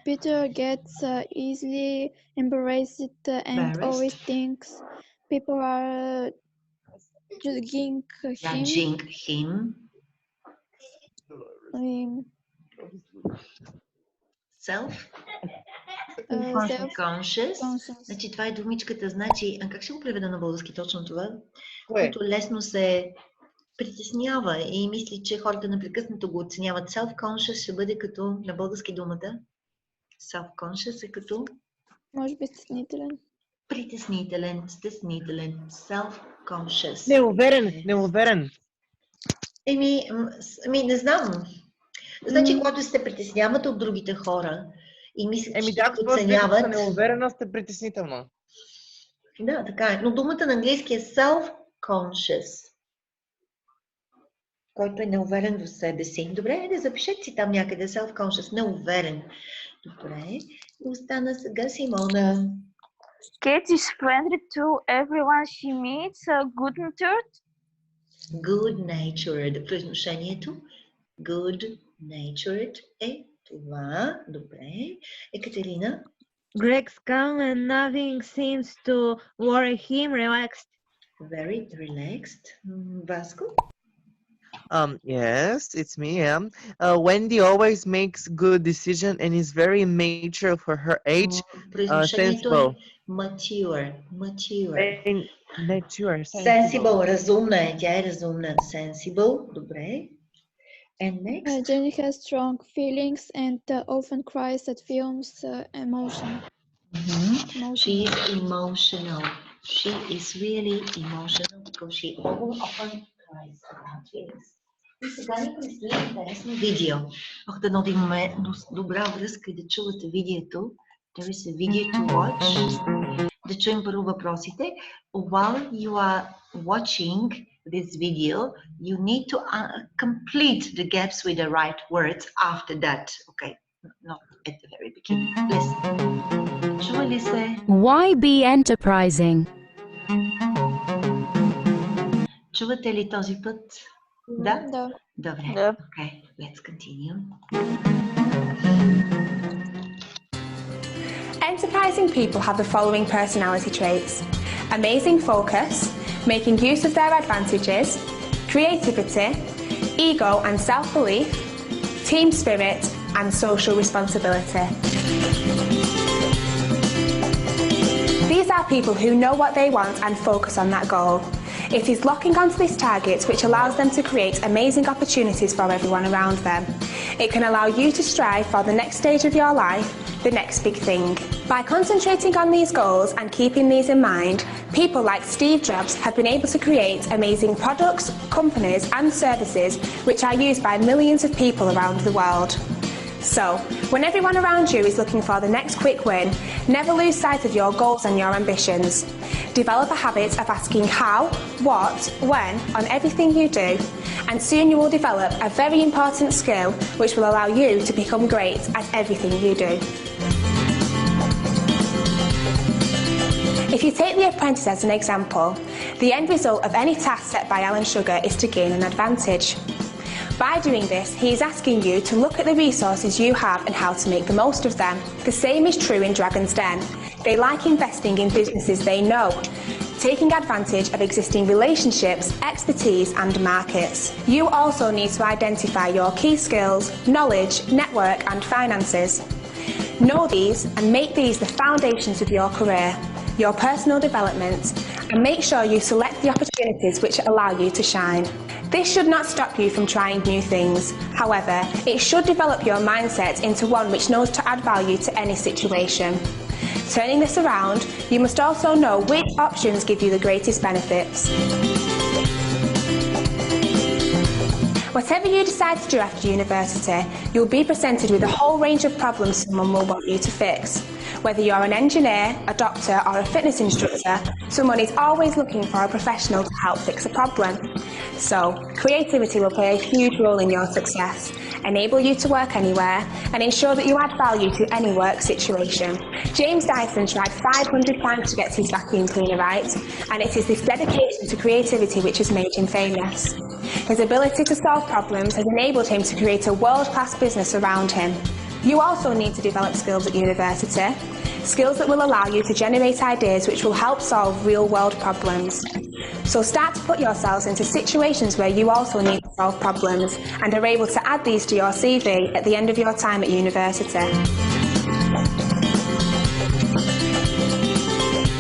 Peter gets easily embarrassed and always thinks people are judging him. Self-conscious. Значи това е думичката, значи, как ще го преведа на български точно това? Който лесно се притеснява и мисли, че хората непрекъснато го оценяват. Self-conscious ще бъде като на български думата. Self-conscious е като... Може би стеснителен. Притеснителен, стеснителен. Self-conscious. Неуверен. Не знам. Значи, когато се притеснявате от другите хора и мислите, че ги оценяват... Неувереност е притеснително. Да, така е. Но думата на английски е self-conscious, който е неуверен в себе си. Добре, да запишете си там някъде self-conscious, неуверен. Добре, и остана сега Симона. Kate is friendly to everyone she meets, good-natured. Good-natured. Произношението good-natured е това. Добре. Екатерина? Greg's calm and nothing seems to worry him, relaxed. Very relaxed. Vasco? Yes, it's me. Wendy always makes good decision and is very mature for her age. Sensible. Mature. Sensible. Разумна е. Тя е разумна. Sensible. Добре. And next? Jenny has strong feelings and often cries at films. Emotional. She is emotional. She is really emotional because she often cries about feelings. И сега ни предстои интересно видео. Дано да имаме добра връзка и да чувате видеото. There is a video to watch. Да чуем първо въпросите. While you are watching this video, you need to complete the gaps with the right words after that. Okay, not at the very beginning. Listen. Чували се? Why be enterprising? Чувате ли този път? Да? Да. Добре. Да. Okay, let's continue. Enterprising people have the following personality traits: amazing focus, making use of their advantages, creativity, ego and self-belief, team spirit, and social responsibility. These are people who know what they want and focus on that goal. It is locking onto this target which allows them to create amazing opportunities for everyone around them. It can allow you to strive for the next stage of your life, the next big thing. By concentrating on these goals and keeping these in mind, people like Steve Jobs have been able to create amazing products, companies and services which are used by millions of people around the world. So, when everyone around you is looking for the next quick win, never lose sight of your goals and your ambitions. Develop a habit of asking how, what, when on everything you do, and soon you will develop a very important skill which will allow you to become great at everything you do. If you take The Apprentice as an example, the end result of any task set by Alan Sugar is to gain an advantage. By doing this, he is asking you to look at the resources you have and how to make the most of them. The same is true in Dragon's Den. They like investing in businesses they know, taking advantage of existing relationships, expertise and markets. You also need to identify your key skills, knowledge, network and finances. Know these and make these the foundations of your career, your personal development, and make sure you select the opportunities which allow you to shine. This should not stop you from trying new things. However, it should develop your mindset into one which knows to add value to any situation. Turning this around, you must also know which options give you the greatest benefits. Whatever you decide to do after university, you'll be presented with a whole range of problems someone will want you to fix. Whether you're an engineer, a doctor or a fitness instructor, someone is always looking for a professional to help fix a problem. So, creativity will play a huge role in your success, enable you to work anywhere, and ensure that you add value to any work situation. James Dyson tried 500 times to get his vacuum cleaner right, and it is this dedication to creativity which has made him famous. His ability to solve problems has enabled him to create a world-class business around him. You also need to develop skills at university, skills that will allow you to generate ideas which will help solve real-world problems. So start to put yourselves into situations where you also need to solve problems and are able to add these to your CV at the end of your time at university.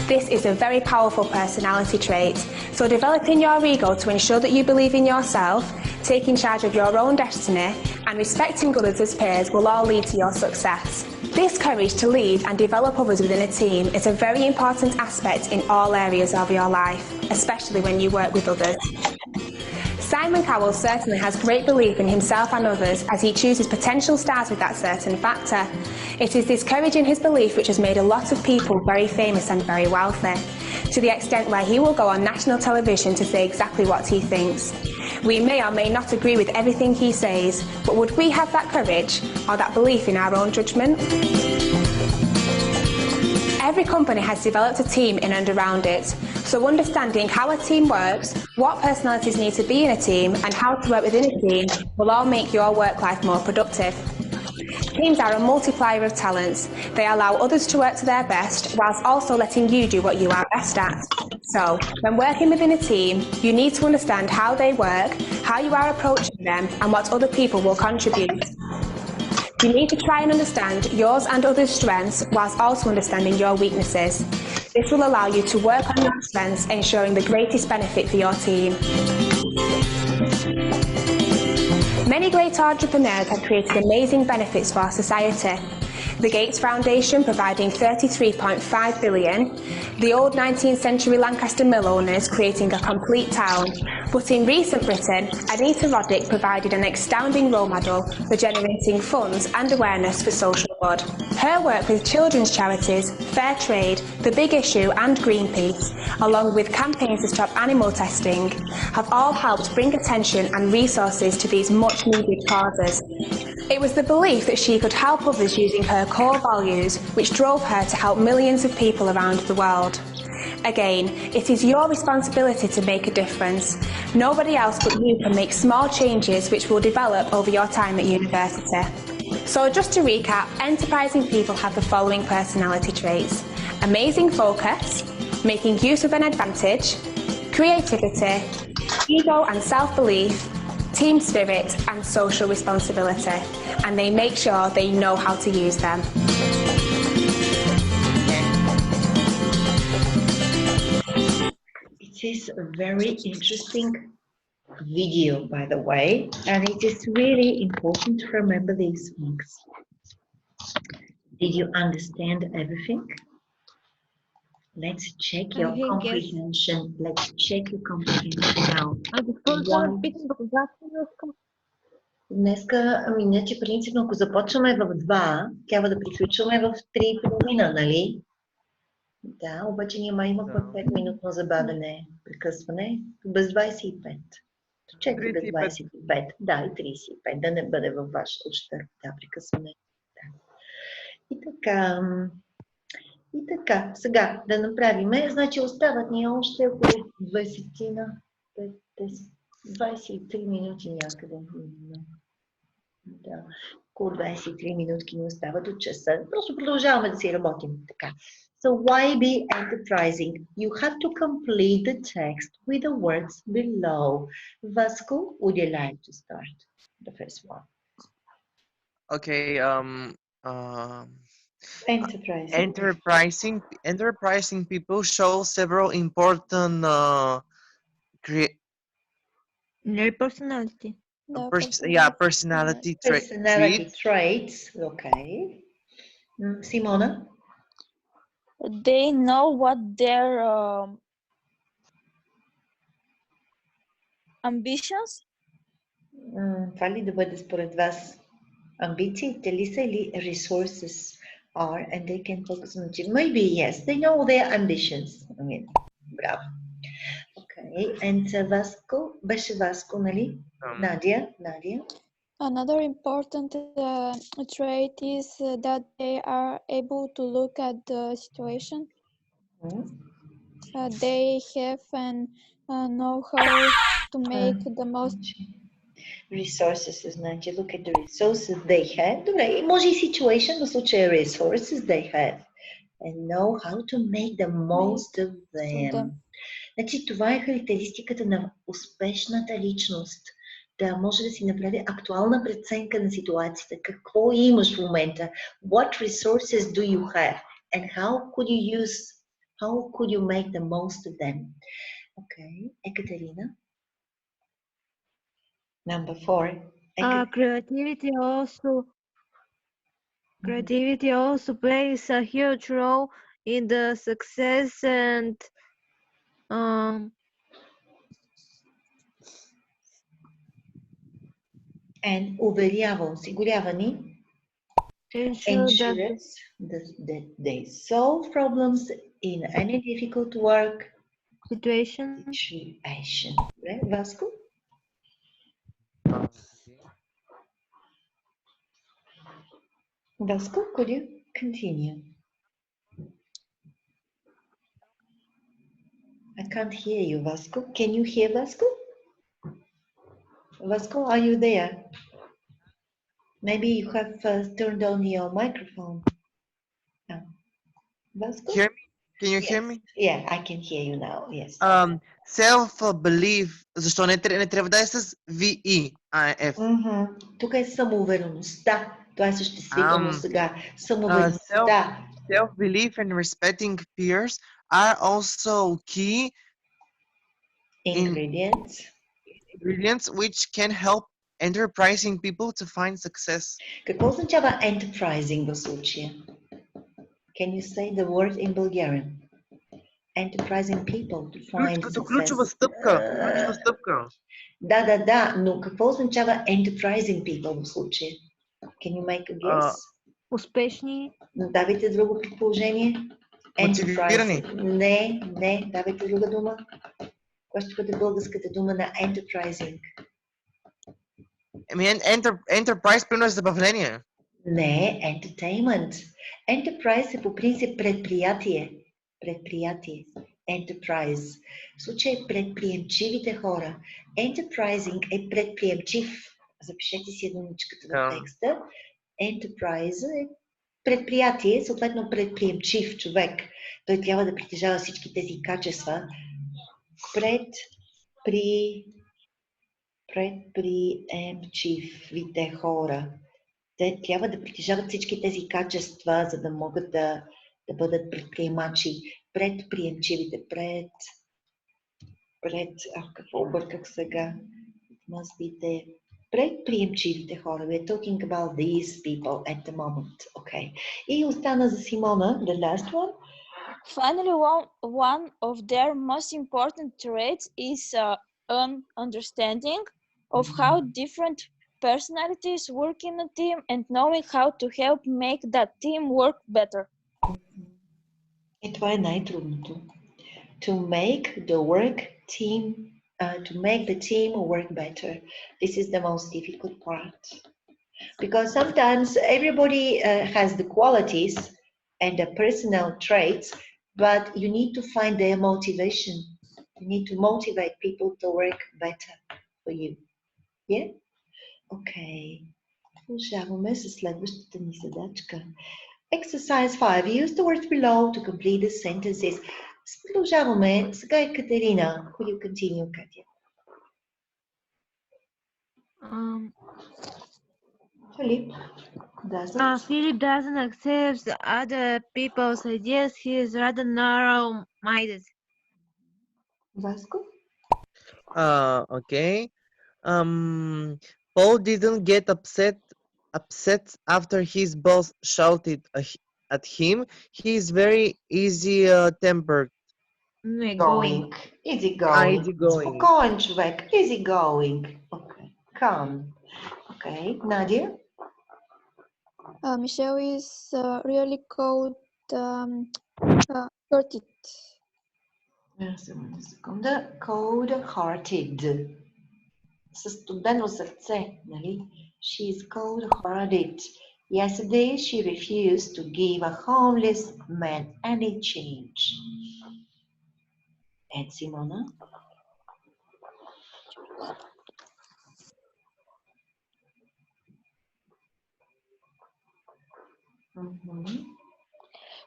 This is a very powerful personality trait, so developing your ego to ensure that you believe in yourself, taking charge of your own destiny, and respecting others as peers will all lead to your success. This courage to lead and develop others within a team is a very important aspect in all areas of your life, especially when you work with others. Simon Cowell certainly has great belief in himself and others as he chooses potential stars with that certain factor. It is this courage in his belief which has made a lot of people very famous and very wealthy, to the extent where he will go on national television to say exactly what he thinks. We may or may not agree with everything he says, but would we have that courage or that belief in our own judgment? Every company has developed a team in and around it, so understanding how a team works, what personalities need to be in a team, and how to work within a team will all make your work life more productive. Teams are a multiplier of talents. They allow others to work to their best, whilst also letting you do what you are best at. So, when working within a team, you need to understand how they work, how you are approaching them, and what other people will contribute. You need to try and understand yours and others' strengths, whilst also understanding your weaknesses. This will allow you to work on your strengths, ensuring the greatest benefit for your team. Many great entrepreneurs have created amazing benefits for our society. The Gates Foundation providing £33.5 billion, the old 19th century Lancaster mill owners creating a complete town, but in recent Britain, Anita Roddick provided an astounding role model for generating funds and awareness for social good. Her work with children's charities, Fair Trade, The Big Issue and Greenpeace, along with campaigns to stop animal testing, have all helped bring attention and resources to these much needed causes. It was the belief that she could help others using her core values which drove her to help millions of people around the world. Again, it is your responsibility to make a difference. Nobody else but you can make small changes which will develop over your time at university. So just to recap, enterprising people have the following personality traits: amazing focus, making use of an advantage, creativity, ego and self-belief, team spirit and social responsibility, and they make sure they know how to use them. It is a very interesting video, by the way, and it is really important to remember these things. Did you understand everything? Let's check your comprehension. Yes. Let's check your comprehension now. Днеска, иначе принципно, ако започваме в 2, трябва да приключваме в 3:30, нали? Да, обаче ние май имахме 5-минутно забавене, прекъсване, без 25. 4 без 25, да, и 35, да не бъде във ваш ущърб, да, прекъсване. Да. И така, сега да направим, значи остават ни още около 23 минути някъде. Да, около 23 минутки ни остават от часа. Просто продължаваме да си работим така. So why be enterprising? You have to complete the text with the words below. Vasco, would you like to start the first one? Okay. Enterprising. Enterprising people show several important personality. personality traits. Okay. Simona? They know what their ambitions. Това ли да бъде според вас? Амбициите ли са или resources are and they can focus on it? Maybe yes, they know their ambitions. I mean, браво. Okay, and Vasco, беше Vasco, нали? Nadia. Another important trait is that they are able to look at the situation. They have and know how to make the most. Resources, значи look at the resources they have. Добре, може и situation, в случая resources they have. And know how to make the most of them. Значи това е характеристиката на успешната личност. Да може да си направи актуална преценка на ситуацията. Какво имаш в момента? What resources do you have? And how could you make the most of them? Okay, Ekaterina? Number 4. Creativity also plays a huge role in the success and уверява, осигурява ни ensure that they solve problems in any difficult work situation. Right, Vasco? Vasco, could you continue? I can't hear you, Vasco. Can you hear Vasco? Vasco, are you there? Maybe you have turned on your microphone. No. Vasco? Hear me? Can you hear me? Yeah, I can hear you now. Yes. Self-belief. Защо не трябва да е с VE, F? Тук е самоувереността. Това е съществително сега. Самоувереността. Self-belief and respecting peers are also key ingredients which can help enterprising people to find success. Какво означава enterprising в случая? Can you say the word in Bulgarian? Enterprising people to find success. Ключова стъпка. Да, но какво означава enterprising people в случая? Can you make a guess? Успешни. Давайте друго предположение. Мотивирани. Не, давайте друга дума. Коя ще бъде българската дума на enterprising? Enterprise, примерно, е забавление. Не, entertainment. Enterprise е по принцип предприятие. Enterprise. В случай предприемчивите хора. Enterprising е предприемчив. Запишете си единичката в текста. Enterprise е предприятие, съответно предприемчив човек. Той трябва да притежава всички тези качества. Предприемчивите хора. Те трябва да притежават всички тези качества, за да могат да бъдат предприемачи. Предприемчивите, какво обърках сега? Предприемчивите хора. We're talking about these people at the moment. Okay. И остана за Симона, the last one. Finally, one of their most important traits is an understanding of how different personalities work in a team and knowing how to help make that team work better. И това е най-трудното. To make the work team, to make the team work better. This is the most difficult part. Because sometimes everybody has the qualities and the personal traits, but you need to find their motivation. You need to motivate people to work better for you. Yeah? Okay. Продължаваме с следващата ни задачка. Exercise 5. Use the words below to complete the sentences. Продължаваме. Сега е Катерина. Will you continue, Katya? Philip doesn't. Philip doesn't accept other people's ideas. He is rather narrow-minded. Vasco? Okay. Paul didn't get upset after his boss shouted at him. He is very easy tempered. Going. Easy going. Easy going. Спокоен човек. Easy going. Okay. Calm. Okay. Nadia? Michelle is really cold-hearted. Само една секунда. Cold-hearted. Със студено сърце, нали? She is cold-hearted. Yesterday she refused to give a homeless man any change. And Simona?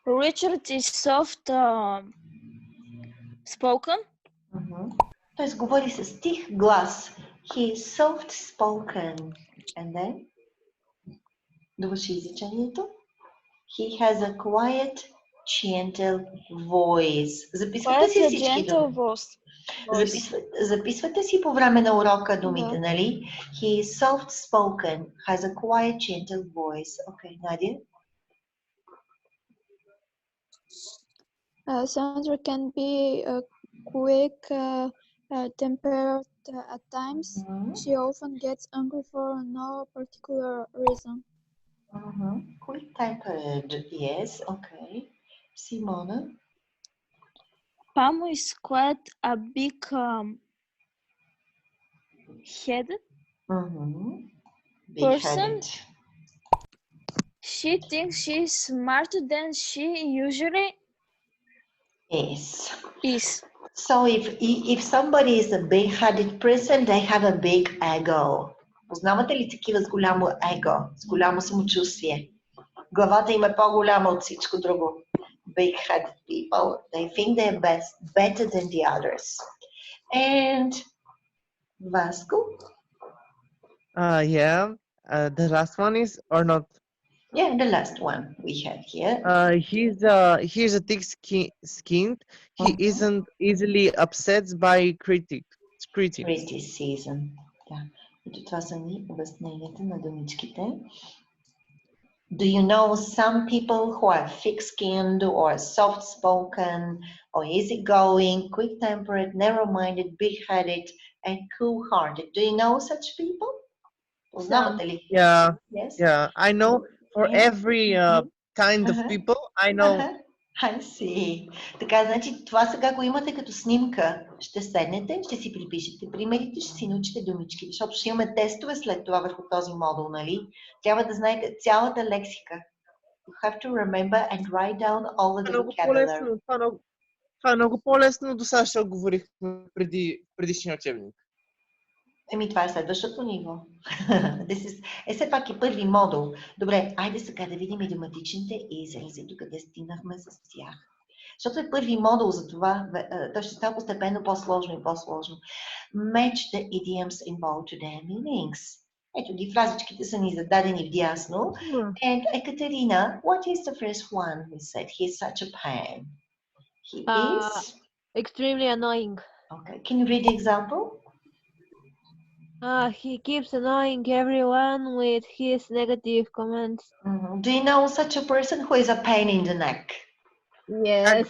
Richard is soft spoken. Той говори с тих глас. He is soft spoken. And then? Довърши изречението. He has a quiet, gentle voice. Записвате си всички думи. Записвате си по време на урока думите, нали? He is soft spoken, has a quiet, gentle voice. Okay, Nadia? Sandra can be quick tempered at times. She often gets angry for no particular reason. Quick tempered, yes, okay. Simona? Pam is quite a big headed person. She thinks she's smarter than she usually is. So if somebody is a big-headed person, they have a big ego. Познавате ли такива с голямо его, с голямо самочувствие? Главата им е по-голяма от всичко друго. Big-headed people, they think they're better than the others. And Vasco? Yeah. The last one is or not? Yeah, the last one we have here. He's a thick-skinned. He isn't easily upset by critics. Criticism. Да. Ето това са ни обясненията на думичките. Do you know some people who are thick-skinned or soft-spoken or easygoing, quick-tempered, narrow-minded, big-headed, and cool-hearted? Do you know such people? Познавате ли? Yeah. Yes. Yeah. I know for every kind of people. I know. I see. Така, значи, това сега го имате като снимка. Ще седнете, ще си припишете примерите, ще си научите думички, защото ще имаме тестове след това върху този модул, нали? Трябва да знаете цялата лексика. You have to remember and write down all the vocabulary. Това е много по-лесно, до сега ще говорихме предишния учебник. Това е следващото ниво. Все пак е първи модул. Добре, айде сега да видим идиоматичните изрази, докъде стигнахме с тях. Защото е първи модул, за това той ще става постепенно по-сложно и по-сложно. Match the idioms in bold to their meanings. Ето ги, фразичките са ни зададени вдясно. And Ekaterina, what is the first one we said? He is such a pain. He is... extremely annoying. Okay, can you read the example? He keeps annoying everyone with his negative comments. Do you know such a person who is a pain in the neck? Yes,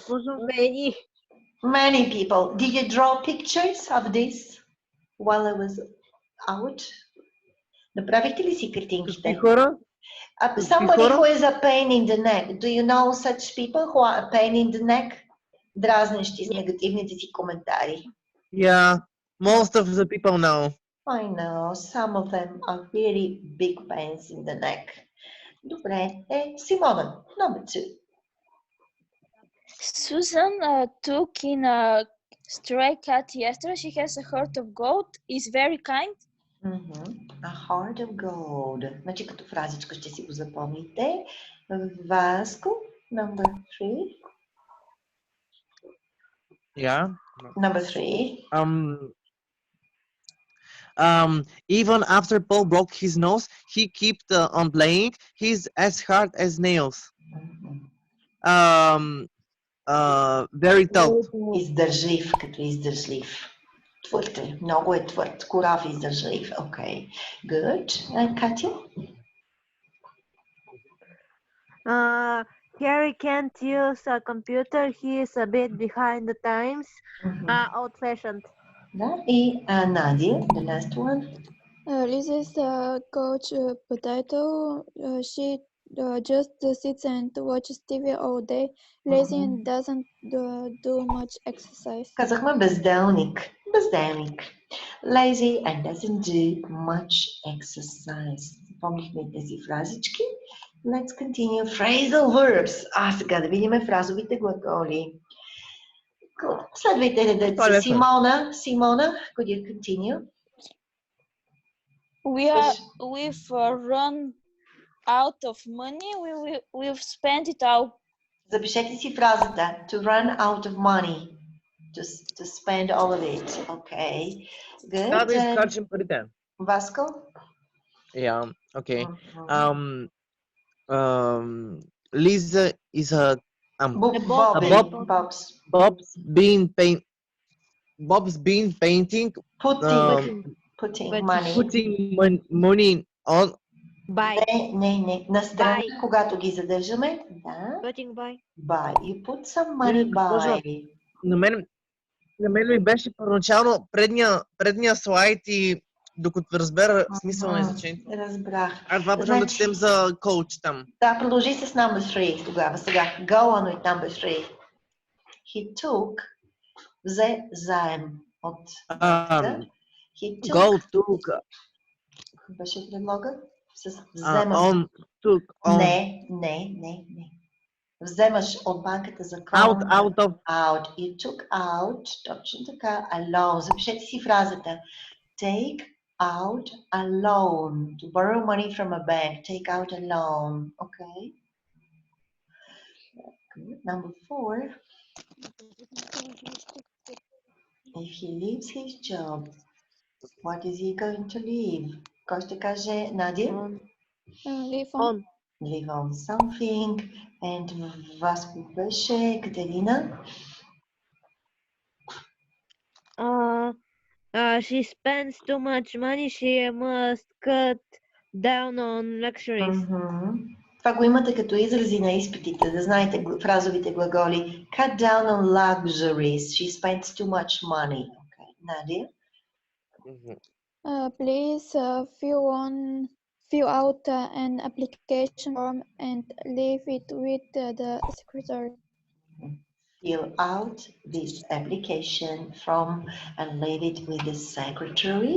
many. Many people. Did you draw pictures of this while I was out? Направихте ли си картинките? Somebody who is a pain in the neck. Do you know such people who are a pain in the neck? Дразнещи с негативните си коментари. Yeah, most of the people know. I know, some of them are really big pains in the neck. Добре, Симона, number 2. Susan took in a stray cat yesterday. She has a heart of gold, is very kind. A heart of gold. Значи като фразичка ще си го запомните. Vasco, number 3. Yeah. Number 3. Even after Paul broke his nose, he kept on playing. He's as hard as nails. Very tough. Издържлив, като издържлив. Твърд е, много е твърд. Корав издържлив. Okay. Good. Katya? Harry can't use a computer. He is a bit behind the times. Old-fashioned. И Nadia, the last one. Lisa's coach potato. She just sits and watches TV all day. Lazy and doesn't do much exercise. Казахме безделник. Безделник. Lazy and doesn't do much exercise. Помнихме тези фразички. Let's continue. Phrasal verbs. Сега да видим фразовите глаголи. Следвайте редът. Simona, could you continue? We've run out of money. We've spent it all. Запишете си фразата. To run out of money. To spend all of it. Okay. Good. Да изхарчим парите. Vasco? Yeah. Okay. Lisa is a Bob's been painting. Putting money on. Не. На страна, когато ги задържаме. Да. Putting Buy. You put some money by. На мен ми беше първоначално предния слайд и докато разбера смисъл на изречението. Разбрах. Аз това почвам да четем за коуч там. Да, продължи с number 3 тогава. Сега. Go on with number 3. He took. Взе заем от... Go took. Беше предлога? С взема. Took on. Не. Вземаш от банката за Out. You took out. Точно така. A loan. Запишете си фразата. Take out a loan. To borrow money from a bank. Take out a loan. Okay. Good. Number 4. If he leaves his job, what is he going to leave? Кой ще каже, Надя? Leave on. Leave on something. And Vasco беше, Катерина? She spends too much money. She must cut down on luxuries. Това го имате като изрази на изпитите, да знаете фразовите глаголи. Cut down on luxuries. She spends too much money. Okay. Nadia? Please fill out an application form and leave it with the secretary. Fill out this application form and leave it with the secretary.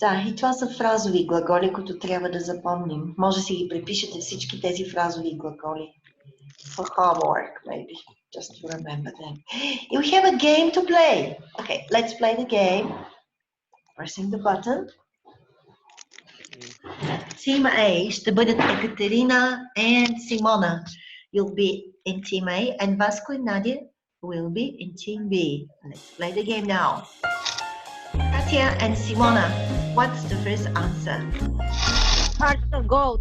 Да, и това са фразови глаголи, които трябва да запомним. Може да си ги препишете всички тези фразови глаголи. For homework, maybe. Just to remember them. We have a game to play. Okay, let's play the game. Pressing the button. Team A ще бъдат Екатерина and Simona. You'll be in Team A and Vasco and Nadia will be in Team B. Let's play the game now. Katya and Simona, what's the first answer? Heart of gold.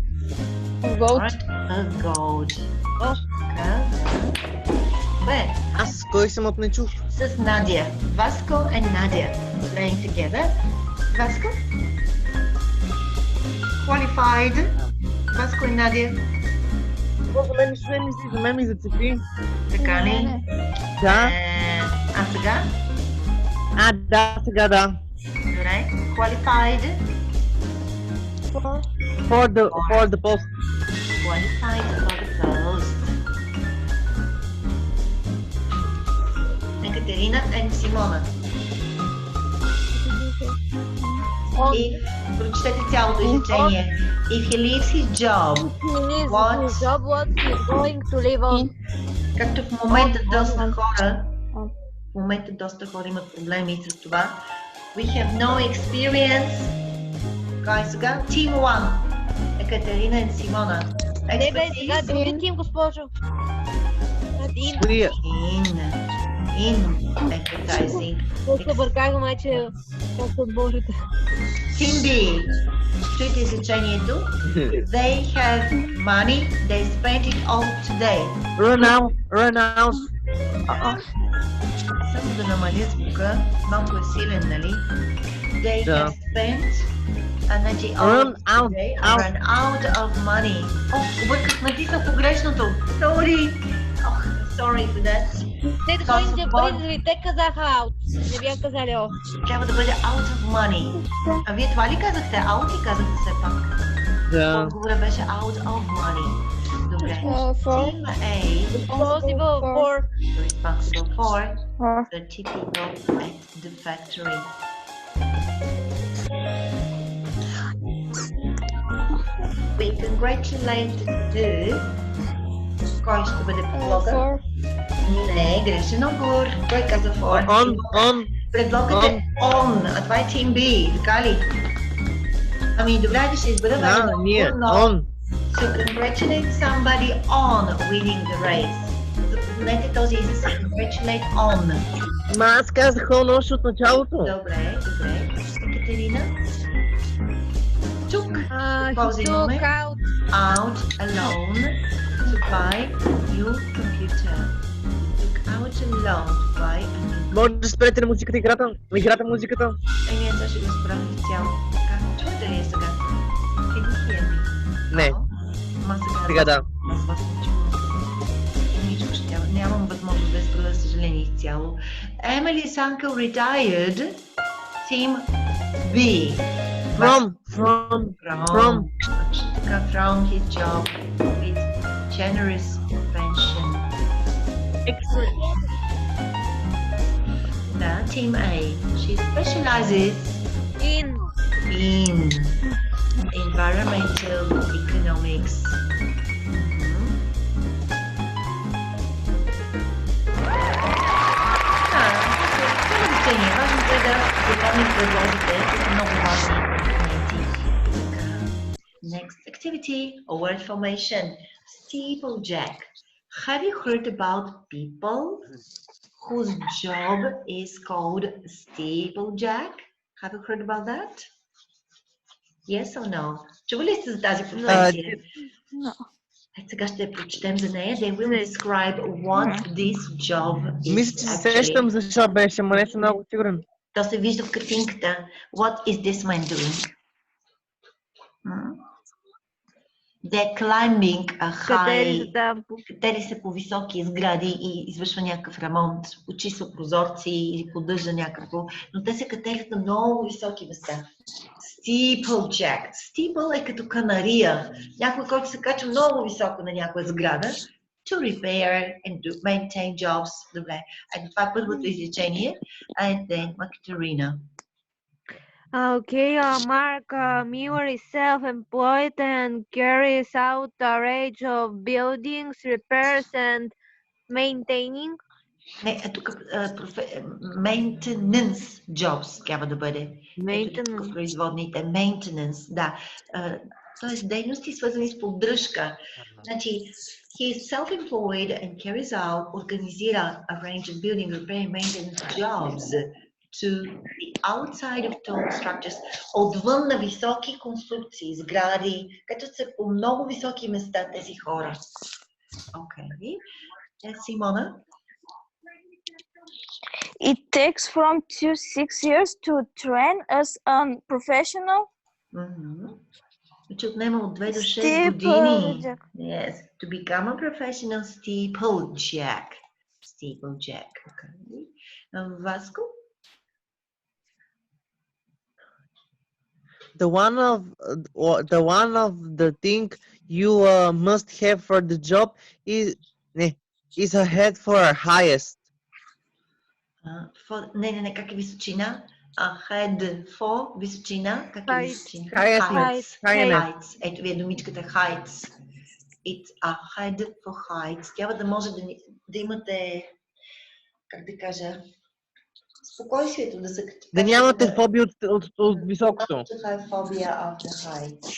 Heart of gold. Where? Аз кой съм от не чух? С Nadia. Vasco and Nadia playing together. Vasco? Qualified. Vasco and Nadia. За мен ми зацепи. Така ли? Да. А сега? Да, сега да. Добре. Qualified. For the post. Qualified for the post. Екатерина and Simona. Прочетете цялото изречение. If he leaves his job, what he's going to live on. Както в момента доста хора имат проблеми с това. We have no experience. Кой сега? Team 1. Екатерина и Симона. Не бе, сега други тим, госпожо. In advertising. Просто бърках, майче, как се отборите. Team B. Чуйте изречението. They have money, they spend it all today. Run out. Само да намаля звука, малко е силен, нали? They have spent, значи run out of money. Обърках, натиснах погрешното. Sorry for that. Те да ходим да бъдели, те казаха out. Не бях казали off. Трябва да бъде out of money. А вие това ли казахте? Out ли казахте все пак? Да. Отговорът беше out of money. Добре. Team A. Responsible for 30 people at the factory. We congratulate the... Кой ще бъде предлога? Не, грешен отговор. Кой каза for? Предлогът е on, а това е Team B, така ли? Ами добре, да ще избера on. To congratulate somebody on winning the race. Запомнете този израз, congratulate on. Ма аз казах on още от началото. Добре. Екатерина? Took. Този имаме. Out alone to buy new computer. Took out alone to buy a new. Може да спрете на музиката, играта музиката. Еми, аз ще го спрям изцяло. Чувате ли сега? Can you hear me? Не. Сега да. Аз вас не чувам. Ничко ще нямам възможност да спра, за съжаление, изцяло. Emily's uncle retired. Team B. From his job with generous pension. Excellent. Да, Team A. She specializes in environmental economics. Важното е да запомним предлозите, които са много важни компоненти. Next activity, a word formation. Steeplejack. Have you heard about people whose job is called steeplejack? Have you heard about that? Yes or no? Чували сте за тази професия? No. Сега ще я прочетем за нея. They will describe what this job is. Мисля, че се сещам защо беше, но не съм много сигурен. То се вижда в картинката. What is this man doing? They're climbing a high. Катери се по високи сгради и извършва някакъв ремонт. Очиства прозорци или поддържа някакво. Но те се катерят на много високи места. Steeplejack. Steeple е като канария. Някой, който се качва много високо на някоя сграда. To repair and to maintain jobs. Добре. Ето това е първото изречение. And then Екатерина. Okay, Mark Muir is self-employed and carries out a range of buildings, repairs and maintaining. Не, тук maintenance jobs трябва да бъде. Ето в производните. Maintenance, да. Тоест дейности свързани с поддръжка. Значи, he is self-employed and carries out, организира a range of building, repair and maintenance jobs to the outside of tall structures, отвън на високи конструкции, сгради, като са по много високи места тези хора. Окей. Симона? It takes from 2 to 6 years to train as a professional. Which отнема от 2 до 6 години. Yes, to become a professional steeplejack. Steeplejack. Okay. Vasco? the one of the thing you must have for the job is a head for a highest. Не, как е височина? Head for височина. Как е височина? Heights. Heights. Ето ви е думичката heights. It's a head for heights. Трябва да може да имате, как да кажа, спокойствието, Да нямате фобия от високото. To have phobia of the heights.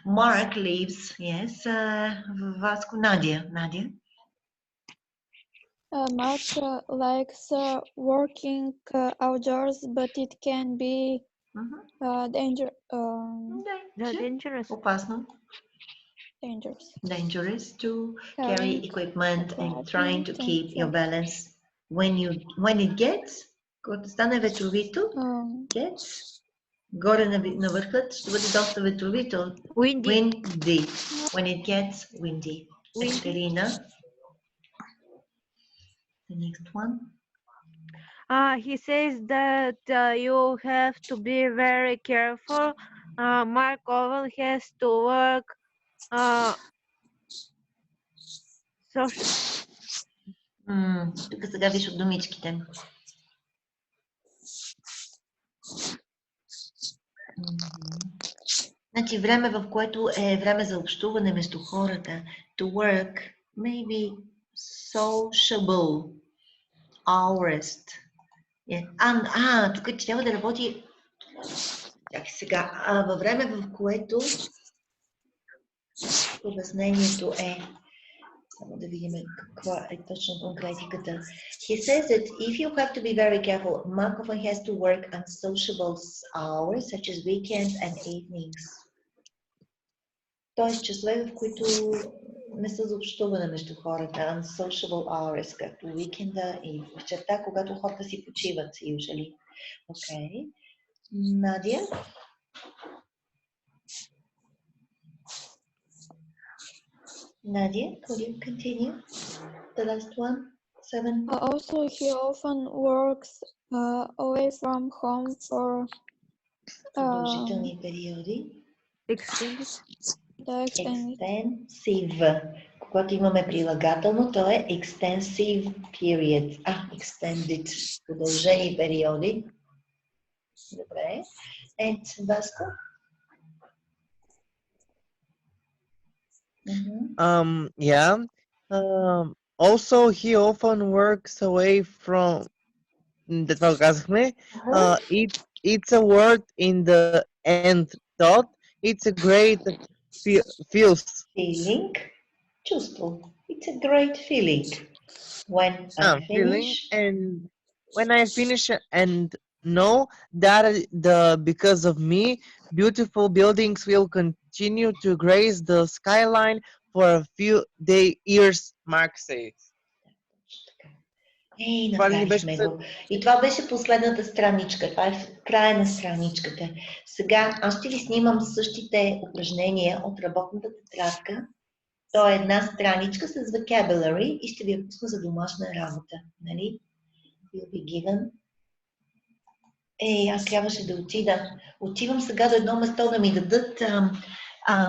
Mark lives, yes, в Васко. Надя. Mark likes working outdoors, but it can be dangerous. Опасно. Dangerous to carry equipment and trying to keep your balance. When it gets, когато стане ветровито, gets, горе на върхът, ще бъде доста ветровито. Windy. When it gets windy. Екатерина. The next one. He says that you have to be very careful. Mark Owen has to work Тук сега виж от думичките. Значи време, в което е време за общуване между хората. To work, maybe sociable hours. Тук трябва да работи. Чакай сега. Във време, в което обяснението е. Само да видим каква е точно конкретиката. He says that if you have to be very careful, Mark often has to work on sociable hours, such as weekends and evenings. Тоест часове, в които не са за общуване между хората, on sociable hours, както уикенда и вечерта, когато хората си почиват, usually. Okay. Надя? Nadia, could you continue? The last one, 7. Also, he often works away from home for продължителни периоди. Extensive. Когато имаме прилагателно, то е extensive period. Extended. Продължени периоди. Добре. And Vasco? Also, he often works away from. Това казахме. It's a word in the end dot. It's a great feeling. Чувство. It's a great feeling. When I finish. And when I finish and know that because of me, beautiful buildings will continue to grace the skyline for a few years, Mark says. Направихме го. И това беше последната страничка. Това е края на страничката. Сега аз ще ви снимам същите упражнения от работната тетрадка. То е една страничка с vocabulary и ще ви я пусна за домашна работа. Нали? Will be given. Аз трябваше да отида. Отивам сега до едно место да ми дадат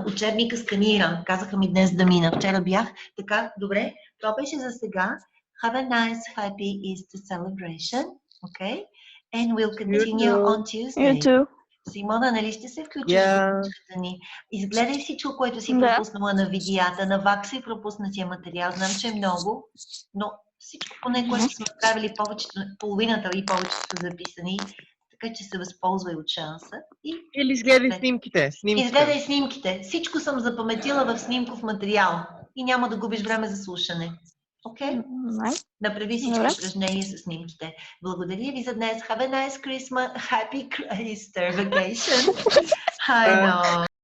учебника сканиран. Казаха ми днес да мина. Вчера бях. Така, добре. Това беше за сега. Have a nice, happy Easter celebration. Okay? And we'll continue on Tuesday. You too. Симона, нали ще се включиш в книжката ни? Изгледай всичко, което си пропуснала на видеята. На ВАК си пропуснатия материал. Знам, че е много, но всичко поне, което сме правили половината и повечето са записани, така че се възползвай от шанса. Или изгледай снимките. Изгледай снимките. Всичко съм запаметила в снимков материал и няма да губиш време за слушане. Окей? Направи всички упражнения с снимките. Благодаря ви за днес. Have a nice Christmas. Happy Easter vacation. I know.